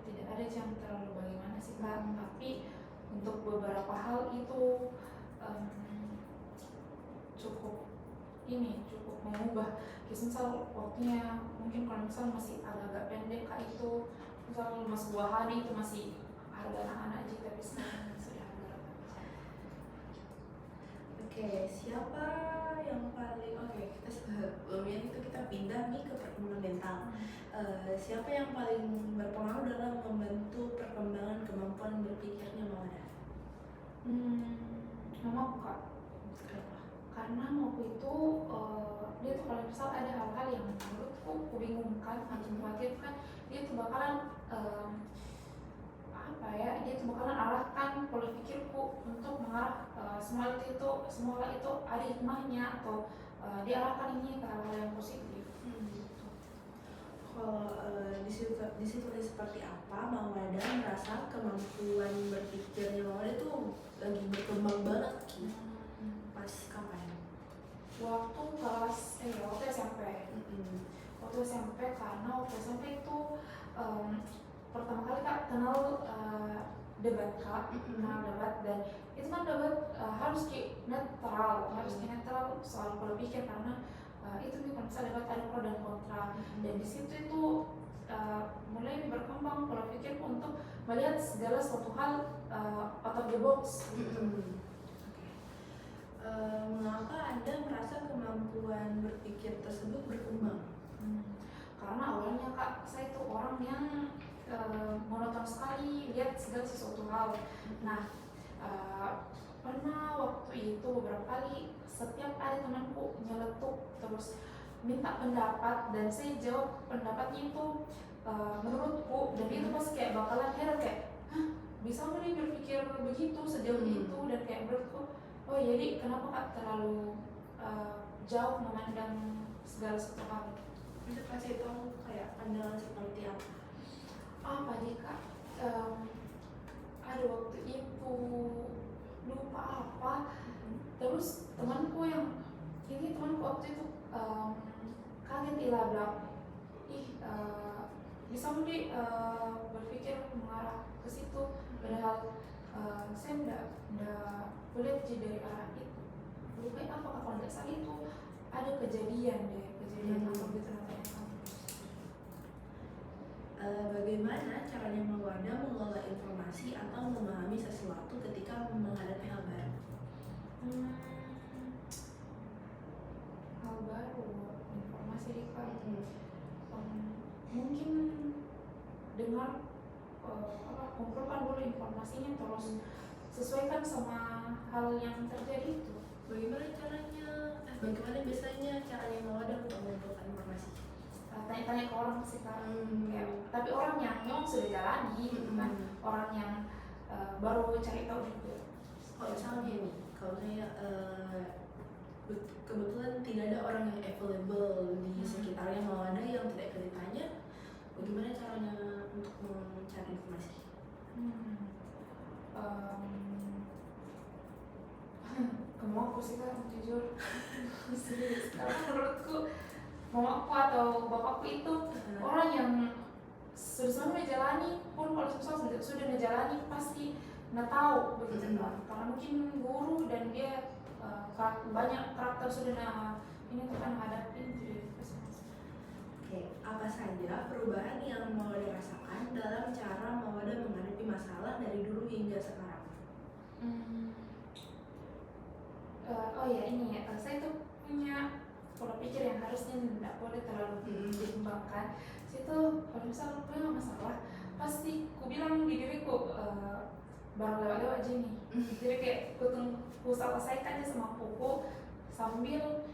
Tidak ada yang terlalu bagaimana sih Kak, tapi untuk beberapa hal itu cukup mengubah. Misal waktunya mungkin kalau misal masih agak-agak pendek Kak, itu misal mas buahan itu masih harga anak-anak aja, tapi sekarang sudah harga rata. Oke, siapa yang paling kita sebelumnya itu kita pindah nih ke perkembangan mental. Siapa yang paling berpengaruh dalam membantu perkembangan kemampuan berpikirnya Mawada? Mamaku Kak. Karena mamaku itu dia tuh kalau misal ada hal-hal yang menurutku kubingungkan, makin khawatir kan, dia tuh bakalan dia tuh bakalan arahkan pola pikirku untuk mengarah semua itu ada hikmahnya atau diarahkan ini ke hal-hal yang positif. Gitu. Kalau disitu seperti apa Mawada merasa kemampuan berpikirnya Mawada tuh lagi berkembang banget gitu. Pas kapan? Waktu SMP. Waktu SMP, karena waktu SMP itu pertama kali Kak kenal debat Kak, kenal debat, dan itu kan debat harus netral soal pola pikir, karena itu nih kalau misalnya debat ada pro dan kontra, dan di situ itu mulai berkembang pola pikir untuk melihat segala suatu hal out of the box gitu. Mengapa Anda merasa kemampuan berpikir tersebut berkembang? Karena awalnya Kak, saya itu orang yang monoton sekali lihat segala sesuatu hal. Nah, pernah waktu itu beberapa kali setiap ada temanku nyeletuk terus minta pendapat, dan saya jawab pendapatnya itu menurutku, dan itu pas kayak bakalan heran kayak, hah, bisa nggak nih berpikir begitu sejauh itu, dan kayak menurutku, oh jadi kenapa Kak terlalu jauh memandang segala sesuatu hal. Bisa kasih tahu kayak pandangan seperti apa? Apa nih Kak? Ada waktu itu lupa apa. Terus temanku waktu itu kaget bilang, bisa nggak berpikir mengarah ke situ, padahal saya nggak boleh jadi dari arah itu. Lupa apa kalau nggak salah itu ada kejadian apa gitu namanya. Bagaimana caranya Mawada mengelola informasi atau memahami sesuatu ketika menghadapi hal baru? Hal baru, informasi di mungkin dengar kumpulkan dulu informasinya, terus sesuaikan sama hal yang terjadi itu. Bagaimana biasanya caranya Mawada untuk mengumpulkan informasi? Tanya-tanya ke orang sekarang, tapi orang yang memang sudah jalani, bukan orang yang baru cari tahu juga. Kalau misalnya nih, kalau saya kebetulan tidak ada orang yang available di sekitarnya Mawada yang tidak bisa ditanya, bagaimana caranya untuk mencari informasi? Kemauanku sih Kak, jujur. Serius, karena menurutku mamaku atau bapakku itu orang yang sudah menjalani, pun kalau sudah menjalani pasti nggak tahu begitu kan, karena mungkin guru dan dia banyak karakter sudah ini tuh kan hadapin jadi. Oke, apa saja perubahan yang Mawada rasakan dalam cara Mawada menghadapi masalah dari dulu hingga sekarang? Saya tuh punya pola pikir yang harusnya tidak boleh terlalu dikembangkan. Saya tuh kalau misalnya punya masalah, pasti ku bilang di diriku baru lewat aja nih. Jadi kayak ku selesaikan aja sama buku sambil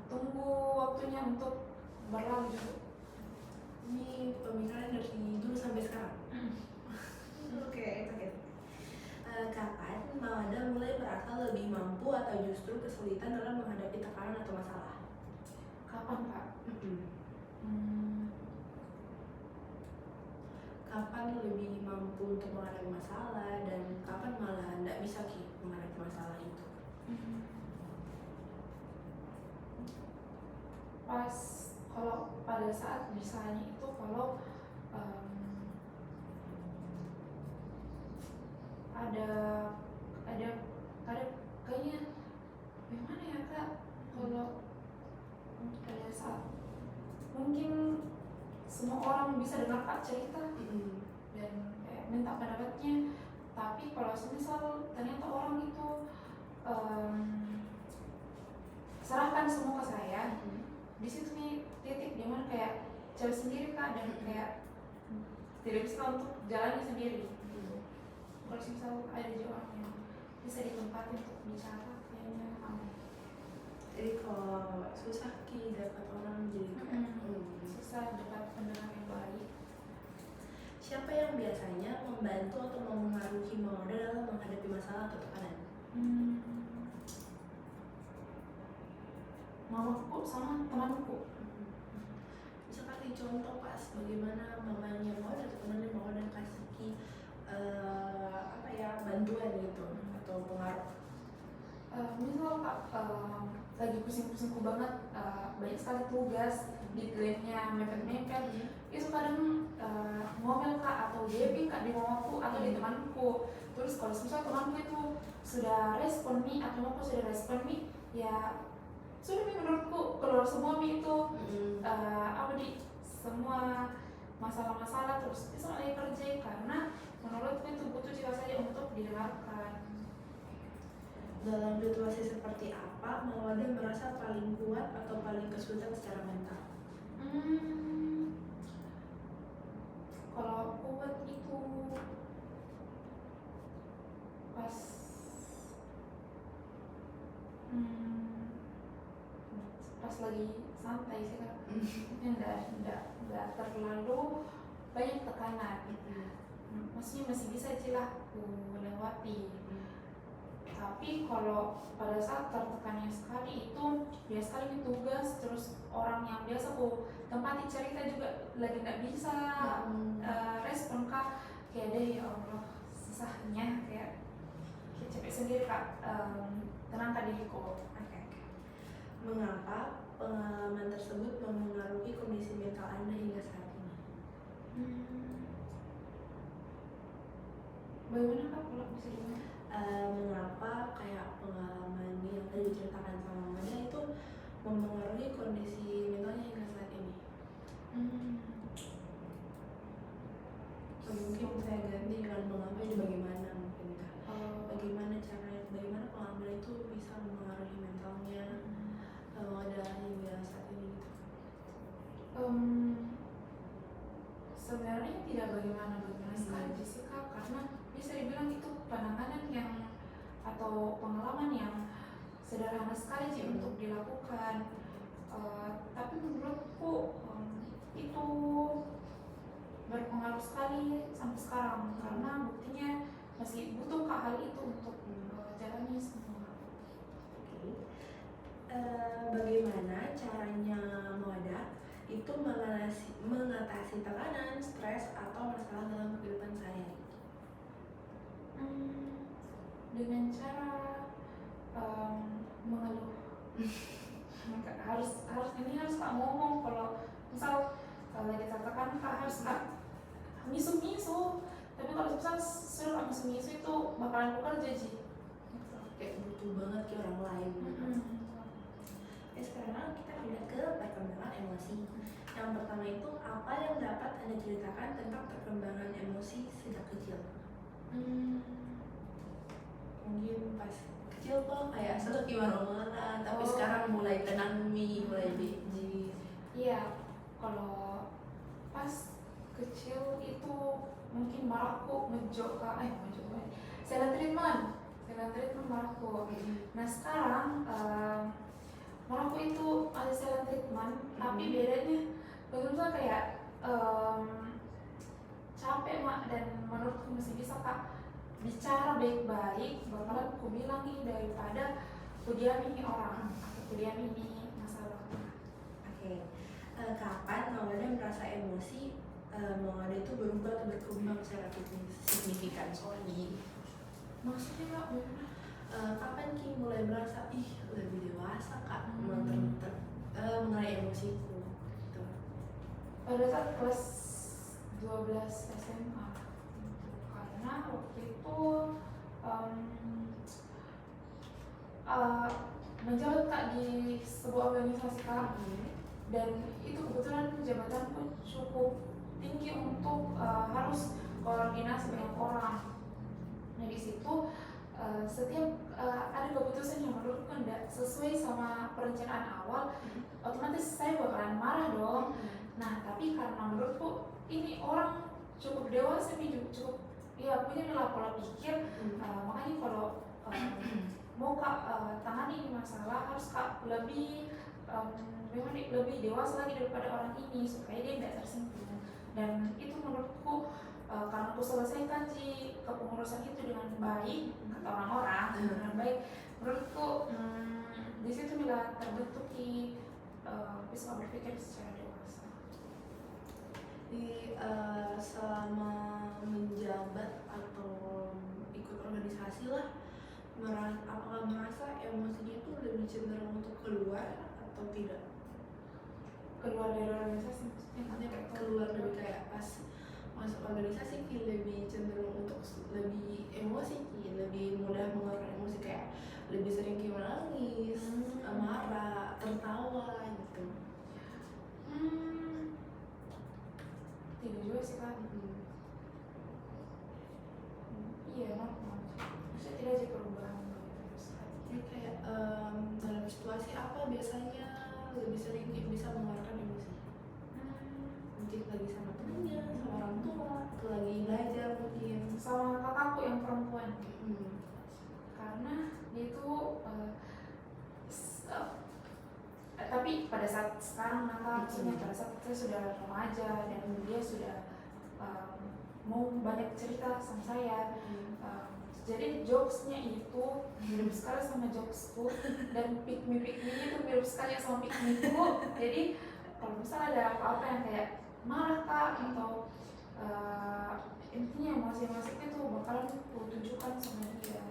tunggu waktunya untuk berlalu juga. Ini pemikiran dari dulu sampai sekarang. Oke. Kapan Mawada mulai merasa lebih mampu atau justru kesulitan dalam menghadapi tekanan atau masalah? Kapan Kak? Kapan lebih mampu untuk menghadapi masalah dan kapan malah tidak bisa menghadapi masalah itu? Pas kalau pada saat misalnya itu kalau ada kayaknya gimana ya Kak, kalau pada saat mungkin semua orang bisa dengar Kak cerita dan minta pendapatnya, tapi kalau misal ternyata orang itu serahkan semua ke saya, di situ nih titik dimana kayak cewek sendiri Kak, dan kayak tidak bisa untuk jalani sendiri. Kalau misal ada orang yang bisa ditempatin untuk bicara, kayaknya aman. Jadi kalau susah dapat orang jadi susah dapat pendengar yang baik. Siapa yang biasanya membantu atau mempengaruhi Mawada dalam menghadapi masalah atau tekanan? Hmm, mamaku sama temanku. Bisa kasih contoh pas bagaimana mamanya mau atau temannya mau dan kasih apa ya, bantuan gitu atau pengaruh. Misal kak, lagi pusing-pusingku banget, banyak sekali tugas, deadline-nya mepet-mepet, itu kadang ngomel kak atau GP kak di mamaku atau di temanku. Terus kalau misal temanku itu sudah respon nih atau mamaku sudah respon nih, ya sudah nih menurutku keluar semua nih itu apa di semua masalah-masalah terus bisa lagi kerja karena menurutku itu butuh juga saja untuk didengarkan. Dalam situasi seperti apa Mawada merasa paling kuat atau paling kesulitan secara mental? Kalau kuat itu pas pas lagi santai sih kan, enggak terlalu banyak tekanan. Maksudnya masih bisa aja lah aku lewati. Tapi kalau pada saat tertekannya sekali itu biasa sekali tugas terus orang yang biasa aku tempati cerita juga lagi nggak bisa respon kak, kayak deh ya Allah susahnya kayak capek sendiri kak, tenangkan diriku. Mengapa pengalaman tersebut mempengaruhi kondisi mental Anda hingga saat ini? Bagaimana kak kalau bisa gimana? Mengapa kayak pengalaman yang tadi diceritakan sama Mawada itu mempengaruhi kondisi mentalnya hingga saat ini? Mungkin saya ganti dengan mengapa itu bagaimana mungkin kak? Bagaimana caranya, bagaimana pengalaman itu bisa mempengaruhi mentalnya Mawada hingga saat ini gitu? Sebenarnya tidak bagaimana sekali Jessica, karena bisa dibilang itu penanganan yang atau pengalaman yang sederhana sekali sih untuk dilakukan. Tapi menurutku itu berpengaruh sekali sampai sekarang karena buktinya masih butuh hal itu untuk jalani semua. Bagaimana caranya Mawada itu mengatasi tekanan, stres, atau masalah dalam kehidupan sehari-hari? Dengan cara mengeluh. harus kak ngomong. Kalau misal lagi tertekan kak harus kak misu-misu, tapi kalau misal suruh kak misu-misu itu bakalan aku kerja gitu. Kayak butuh banget ke orang lain. Sekarang kita pindah ke perkembangan emosi. Yang pertama itu, apa yang dapat Anda ceritakan tentang perkembangan emosi sejak kecil? Mungkin pas kecil kok kayak selalu gimana tapi sekarang mulai tenang nih, mulai beji. Iya, kalau pas kecil itu mungkin marahku ngejok kak, silent treatment marahku. Nah sekarang marahku itu ada silent treatment, tapi bedanya bagaimana kayak capek mak, dan menurutku masih bisa kak bicara baik-baik, bakalan aku bilang nih daripada aku diami orang atau aku diami masalah. Kapan Mawada merasa emosi Mawada itu berubah atau berkembang secara signifikan? Soalnya Maksudnya kak bagaimana? Kapan Ki mulai merasa lebih dewasa kak mengenai emosiku gitu? Pada saat kelas 12 SMA, karena waktu itu menjabat kak di sebuah organisasi kak, dan itu kebetulan jabatanku cukup tinggi untuk harus koordinasi banyak orang. Nah di situ setiap ada keputusan yang menurutku tidak sesuai sama perencanaan awal, otomatis saya bakalan marah dong. Nah tapi karena menurutku ini orang cukup dewasa nih, cukup ya punya pola pikir, makanya kalau mau kak tangani ini masalah harus kak lebih lebih dewasa lagi daripada orang ini supaya dia tidak tersinggung. Dan itu menurutku karena aku selesaikan kepengurusan itu dengan baik kata orang-orang, dengan baik. Menurutku di situ bila terbentuk bisa berpikir secara dewasa. Di selama menjabat atau ikut organisasi lah, apakah merasa emosinya itu lebih cenderung untuk keluar atau tidak? Keluar dari organisasi maksudnya Keluar lebih kayak pas masuk organisasi lebih cenderung untuk lebih emosi, lebih mudah mengeluarkan emosi, kayak lebih sering menangis, marah, tertawa gitu. Tidak juga sih Kak. Iya normal. Maksudnya tidak ada perubahan terus. Jadi kayak dalam situasi apa biasanya lebih sering bisa mengeluarkan emosi? Mungkin lagi sama temennya, sama orang tua, atau lagi belajar mungkin. Sama kakakku yang perempuan. Karena dia itu tapi pada saat sekarang maksudnya pada saat saya sudah remaja dan dia sudah mau banyak cerita sama saya. Jadi jokesnya itu mirip sekali sama jokesku dan pikmi-pikminya itu mirip sekali sama pikmiku. Jadi kalau misalnya ada apa-apa yang kayak marah Kak atau intinya emosi-emosinya tuh bakalan aku tunjukkan sama dia.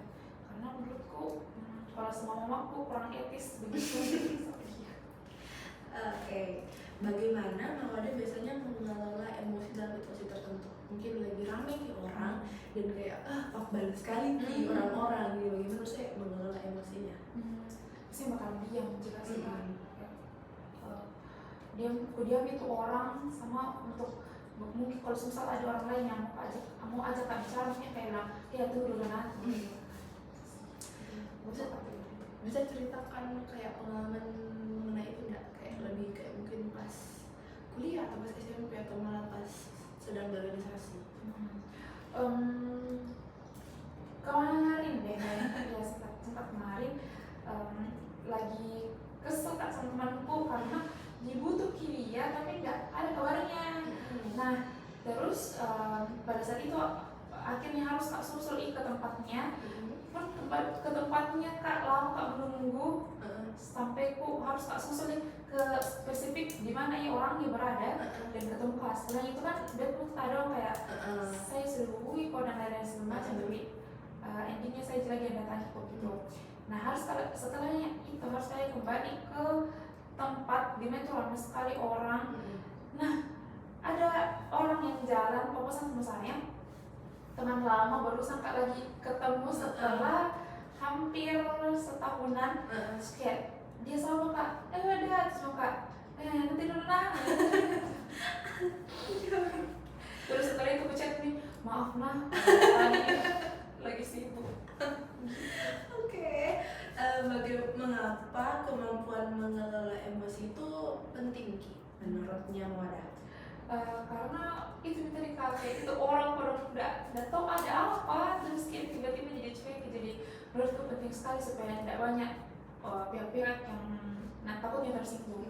Karena menurutku kalau sama mamaku kurang etis begitu. Oke. Bagaimana Mawada biasanya mengelola emosi dalam situasi tertentu? Mungkin lagi rame nih orang dan kayak pak balik sekali nih orang-orang gitu. Bagaimana saya mengelola emosinya? Saya bakal diam jelas kan. Diam itu orang sama untuk mungkin kalau misal ada orang lain yang mau ajak Kak bicara mungkin kayak bilang ya tunggu dulu nanti. Bisa ceritakan kayak pengalaman mengenai itu nggak? Kayak lebih kayak mungkin pas kuliah atau pas SMP atau malah pas sedang berorganisasi? Kemarin deh ya sempat kemarin lagi kesel Kak sama temanku karena dibutuhki dia tapi nggak ada kabarnya. Nah terus pada saat itu akhirnya harus Kak susul ke tempatnya. Ke tempatnya Kak lama Kak menunggu sampai ku harus Kak susul ke spesifik di mana ya orangnya berada dan ketemu Kak. Setelah itu kan dia pun ada kayak saya sudah hubungi kok dan lain-lain semacam tapi endingnya saya lagi yang datangi kok gitu. Nah harus setelahnya itu harus saya kembali ke tempat di mana itu ramai sekali orang. Nah ada orang yang jalan papasan sama saya, teman lama barusan Kak lagi ketemu setelah hampir setahunan. Terus kayak dia sama Kak, udah terus Kak, nanti dulu lah. Terus setelah itu aku chat nih, maaf nah, lagi sibuk. Oke. Mengapa kemampuan mengelola emosi itu penting Ki menurutnya Mawada? Karena itu tadi kayak itu orang pada udah tahu ada apa terus kayak tiba-tiba jadi cuek. Jadi menurutku penting sekali supaya tidak banyak pihak-pihak yang takutnya tersinggung.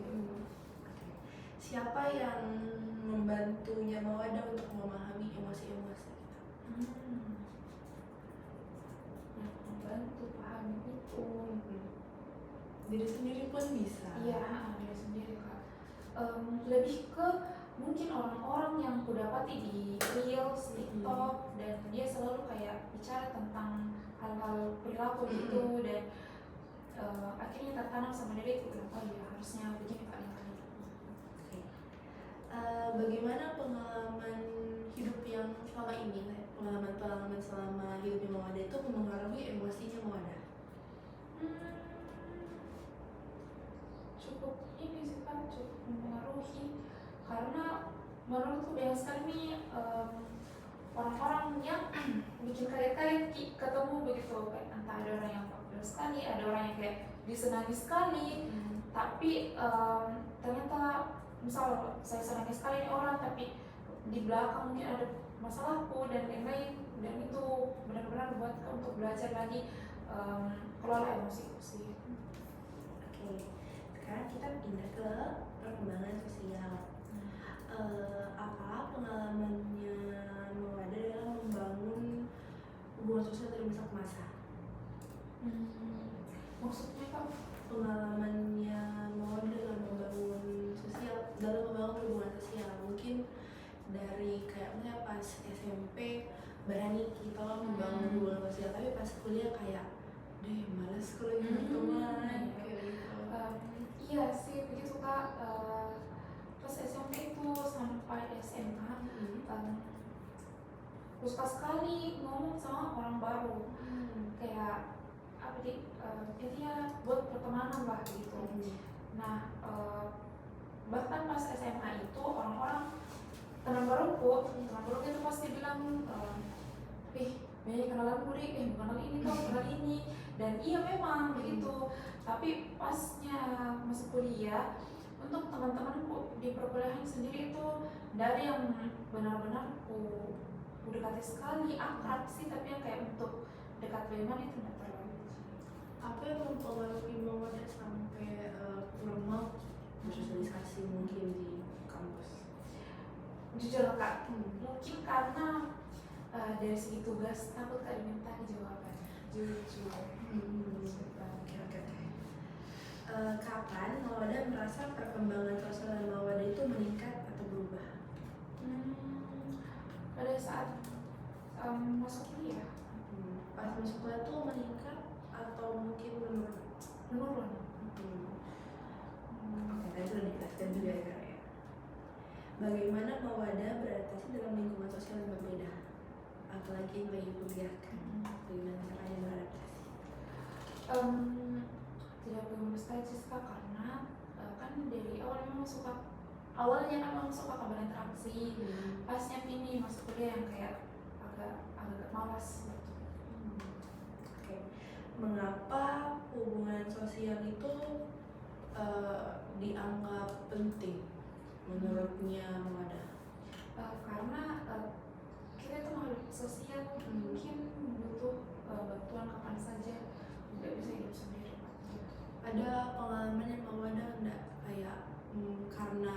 Siapa yang membantunya Mawada untuk memahami emosi-emosi kita? Yang membantu pahami itu Diri sendiri pun bisa. iya diri sendiri Kak. Lebih ke mungkin orang-orang yang kudapati di Reels, TikTok dan dia selalu kayak bicara tentang hal-hal perilaku gitu dan akhirnya tertanam sama diri itu oh ya harusnya begini Kak. Bagaimana pengalaman hidup yang selama ini, pengalaman selama hidupnya Mawada itu mempengaruhi emosinya Mawada? Cukup ini sih Kak, cukup mempengaruhi karena menurutku banyak sekali nih orang-orang yang bikin kaget-kaget ketemu begitu kayak entah ada orang yang populer sekali, ada orang yang kayak disenangi sekali, tapi ternyata misal saya senangi sekali nih orang tapi di belakang mungkin ada masalahku dan lain-lain dan itu benar-benar buat untuk belajar lagi kelola emosiku sih. Oke, sekarang kita pindah ke perkembangan sosial. Apa pengalamannya Mawada dalam membangun hubungan sosial dari masa ke masa? Maksudnya kak? Pengalamannya mau dalam membangun sosial, dalam membangun hubungan sosial, mungkin dari kayaknya pas SMP berani kita membangun hubungan sosial, tapi pas kuliah kayak deh malas kalau punya teman kayak gitu. Iya sih begitu kak. Pas SMP itu sampai SMA aku suka sekali ngomong sama orang baru, kayak apa intinya buat pertemanan lah gitu. Nah bahkan pas SMA itu orang-orang teman baruku itu pasti bilang kenalan gue kenal ini kok kenal ini, dan iya memang begitu. Tapi pasnya masuk kuliah, untuk teman-temanku di perkuliahan sendiri itu dari yang benar-benar ku dekati sekali, akrab sih, tapi yang kayak untuk dekat benar itu tidak terlalu. Apa yang mempengaruhi Mawada sampai kurang mau bersosialisasi mungkin di kampus? Jujur kak, mungkin karena dari segi tugas takut kak diminta jawaban. Jujur. Oke. Kapan Mawada merasa perkembangan sosial Mawada itu meningkat atau berubah? Pada saat masuk kuliah. Pas masuk kuliah tuh meningkat atau mungkin menurun? Oke, tadi sudah dijelaskan juga ya Kak ya. Bagaimana Mawada beradaptasi dalam lingkungan sosial yang berbeda, apalagi yang lagi kuliah kan? Bagaimana caranya beradaptasi? Tidak perlu nostalgia karena kan dari awal memang suka kabar interaksi. Pasnya ini masuk kuliah yang kayak agak malas gitu. Oke. Mengapa hubungan sosial itu dianggap penting menurutnya Mawada? Karena kita itu makhluk sosial, mungkin butuh bantuan kapan saja, tidak bisa hidup sendiri. Ada pengalaman yang Mawada enggak kayak karena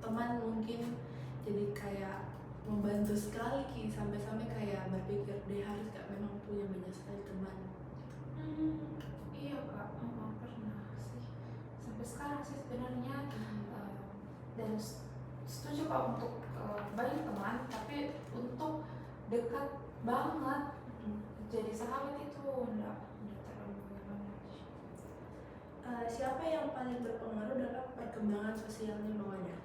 teman mungkin jadi kayak membantu sekali sampai kayak berpikir deh harus gak memang punya banyak sekali teman. Iya kak, memang pernah sih sampai sekarang sih sebenarnya. Dan setuju kak untuk banyak teman, tapi untuk dekat banget jadi sahabat itu enggak terlalu banyak. Siapa yang paling berpengaruh dalam perkembangan sosialnya Mawada?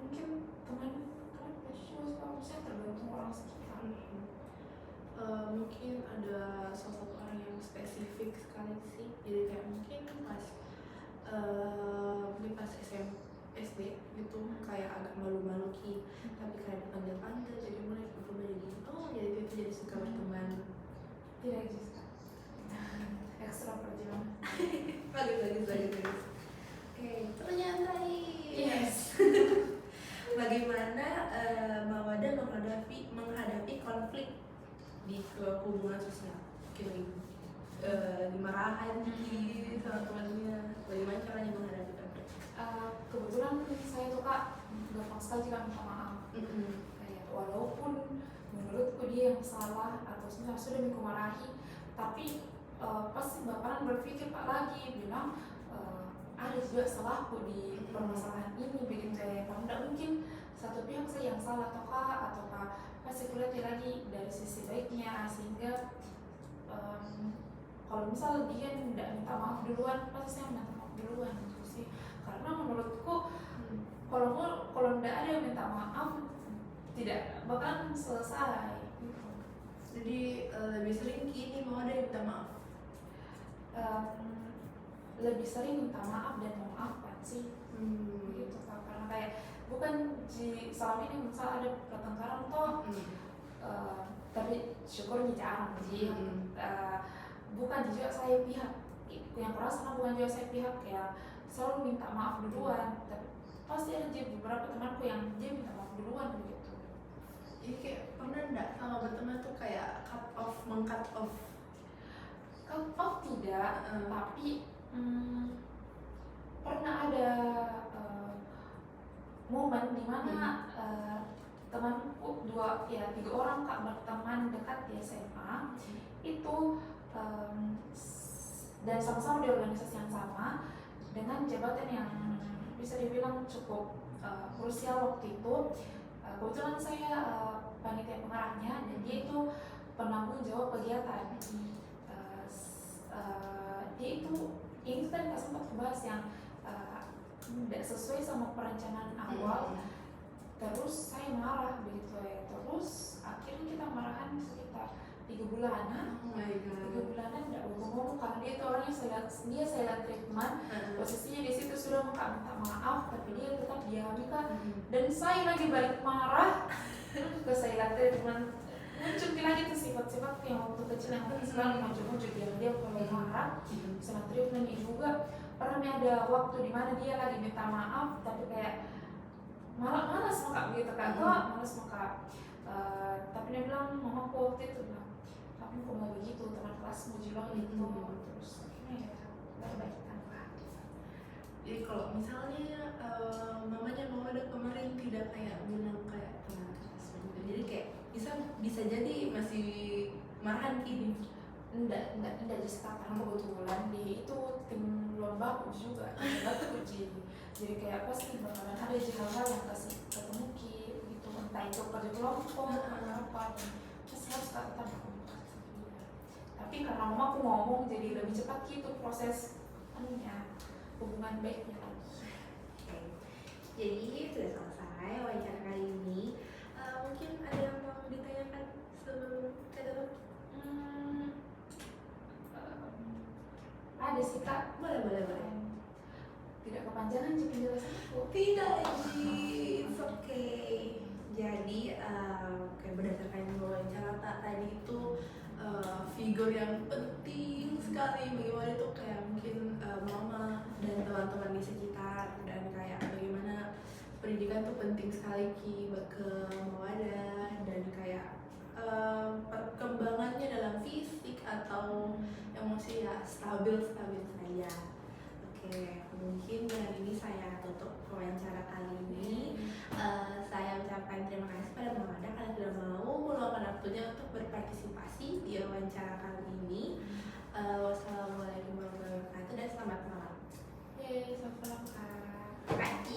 Mungkin teman saya tergantung orang sekitar. Mungkin ada salah satu orang yang spesifik sekali sih, jadi kayak mungkin pas SD gitu kayak agak malu-malu tapi kayak dipanggil jadi mulai berubah jadi itu jadi suka berteman. Tidak bisa ekstra perjuangan. bagus. Oke, ternyata Yes. Bagaimana Mawada menghadapi konflik di hubungan sosial? Dimarahan sama temannya, bagaimana caranya menghadapi konflik? Kebetulan saya tuh kak gampang sekali kan minta maaf. Kayak walaupun menurutku dia yang salah atau sudah marahi, tapi pasti bakalan berpikir pak lagi bilang ada juga salahku di permasalahan ini bikin saya, kalau tidak mungkin satu pihak saya yang salah ataukah pasti kulihat lagi dari sisi baiknya, sehingga kalau misal dia tidak minta maaf duluan pasti saya minta maaf duluan gitu sih. Karena menurutku kalau tidak ada yang minta maaf tidak bakalan selesai gitu. Jadi lebih sering kini mau ada yang minta maaf. Lebih sering minta maaf dan memaafkan sih. Begitu Kak. Karena kayak bukan selama ini misal ada pertengkaran toh tapi syukur jarang sih. Bukan juga saya pihak yang keras, karena bukan juga saya pihak kayak selalu minta maaf duluan, tapi pasti ada beberapa temanku yang dia minta maaf duluan begitu. Jadi kayak pernah enggak sama berteman tuh kayak meng-cut off? Tidak, tapi pernah ada momen dimana tiga orang kak berteman dekat di SMA itu, dan sama-sama di organisasi yang sama dengan jabatan yang bisa dibilang cukup krusial waktu itu. Kebetulan saya panitia pengarahnya dan dia itu penanggung jawab kegiatan. Dia itu ini tadi nggak sempat bahas yang tidak sesuai sama perencanaan awal. Terus saya marah begitu ya. Terus akhirnya kita marahan sekitar 3 bulanan. 3 bulanan tidak ngomong karena dia itu orangnya silent treatment. Posisinya di situ sudah minta maaf tapi dia tetap diam kan. Dan saya lagi balik marah ke silent treatment. Muncul lagi tuh sifat-sifat yang waktu kecil yang sekarang muncul dia kalau marah. Silent treatmentnya juga pernah ada waktu dimana dia lagi minta maaf tapi kayak malas maka begitu kan, malas maka tapi dia bilang mama aku waktu itu bilang tapi kok mau begitu teman kelas mau bilang gitu. Terus akhirnya ya baik-baik tanpa. Jadi kalau misalnya mamanya mau ada kemarin tidak kayak bilang kayak teman kelas gitu, jadi kayak bisa jadi masih marahan kini. Enggak Jessica, karena kebetulan dia itu tim lomba aku juga aku uji, jadi kayak pasti bakalan ada hal-hal yang kasih ketemu gitu, entah itu kerja kelompok apa dan pasti harus tetap berkomunikasi. Tapi karena mama aku ngomong jadi lebih cepat gitu proses hubungan baiknya lagi. Jadi sudah selesai wawancara kali ini. Mungkin ada yang mau ditanyakan sebelum kita tutup? Ada sih kak. Boleh. Tidak kepanjangan sih penjelasan aku. Tidak, it's okay. Jadi kayak berdasarkan wawancara tadi itu figur yang penting sekali bagaimana itu kayak mungkin mama dan teman-teman di sekitar, dan kayak bagaimana pendidikan tuh penting sekali buat ke Mawada, dan kayak perkembangannya dalam fisik atau emosi ya stabil saja. Oke, mungkin dengan ini saya tutup wawancara kali ini. Saya ucapkan terima kasih pada Mawada karena sudah mau meluangkan waktunya untuk berpartisipasi di wawancara kali ini. Wassalamualaikum warahmatullahi wabarakatuh dan selamat malam. Selamat malam.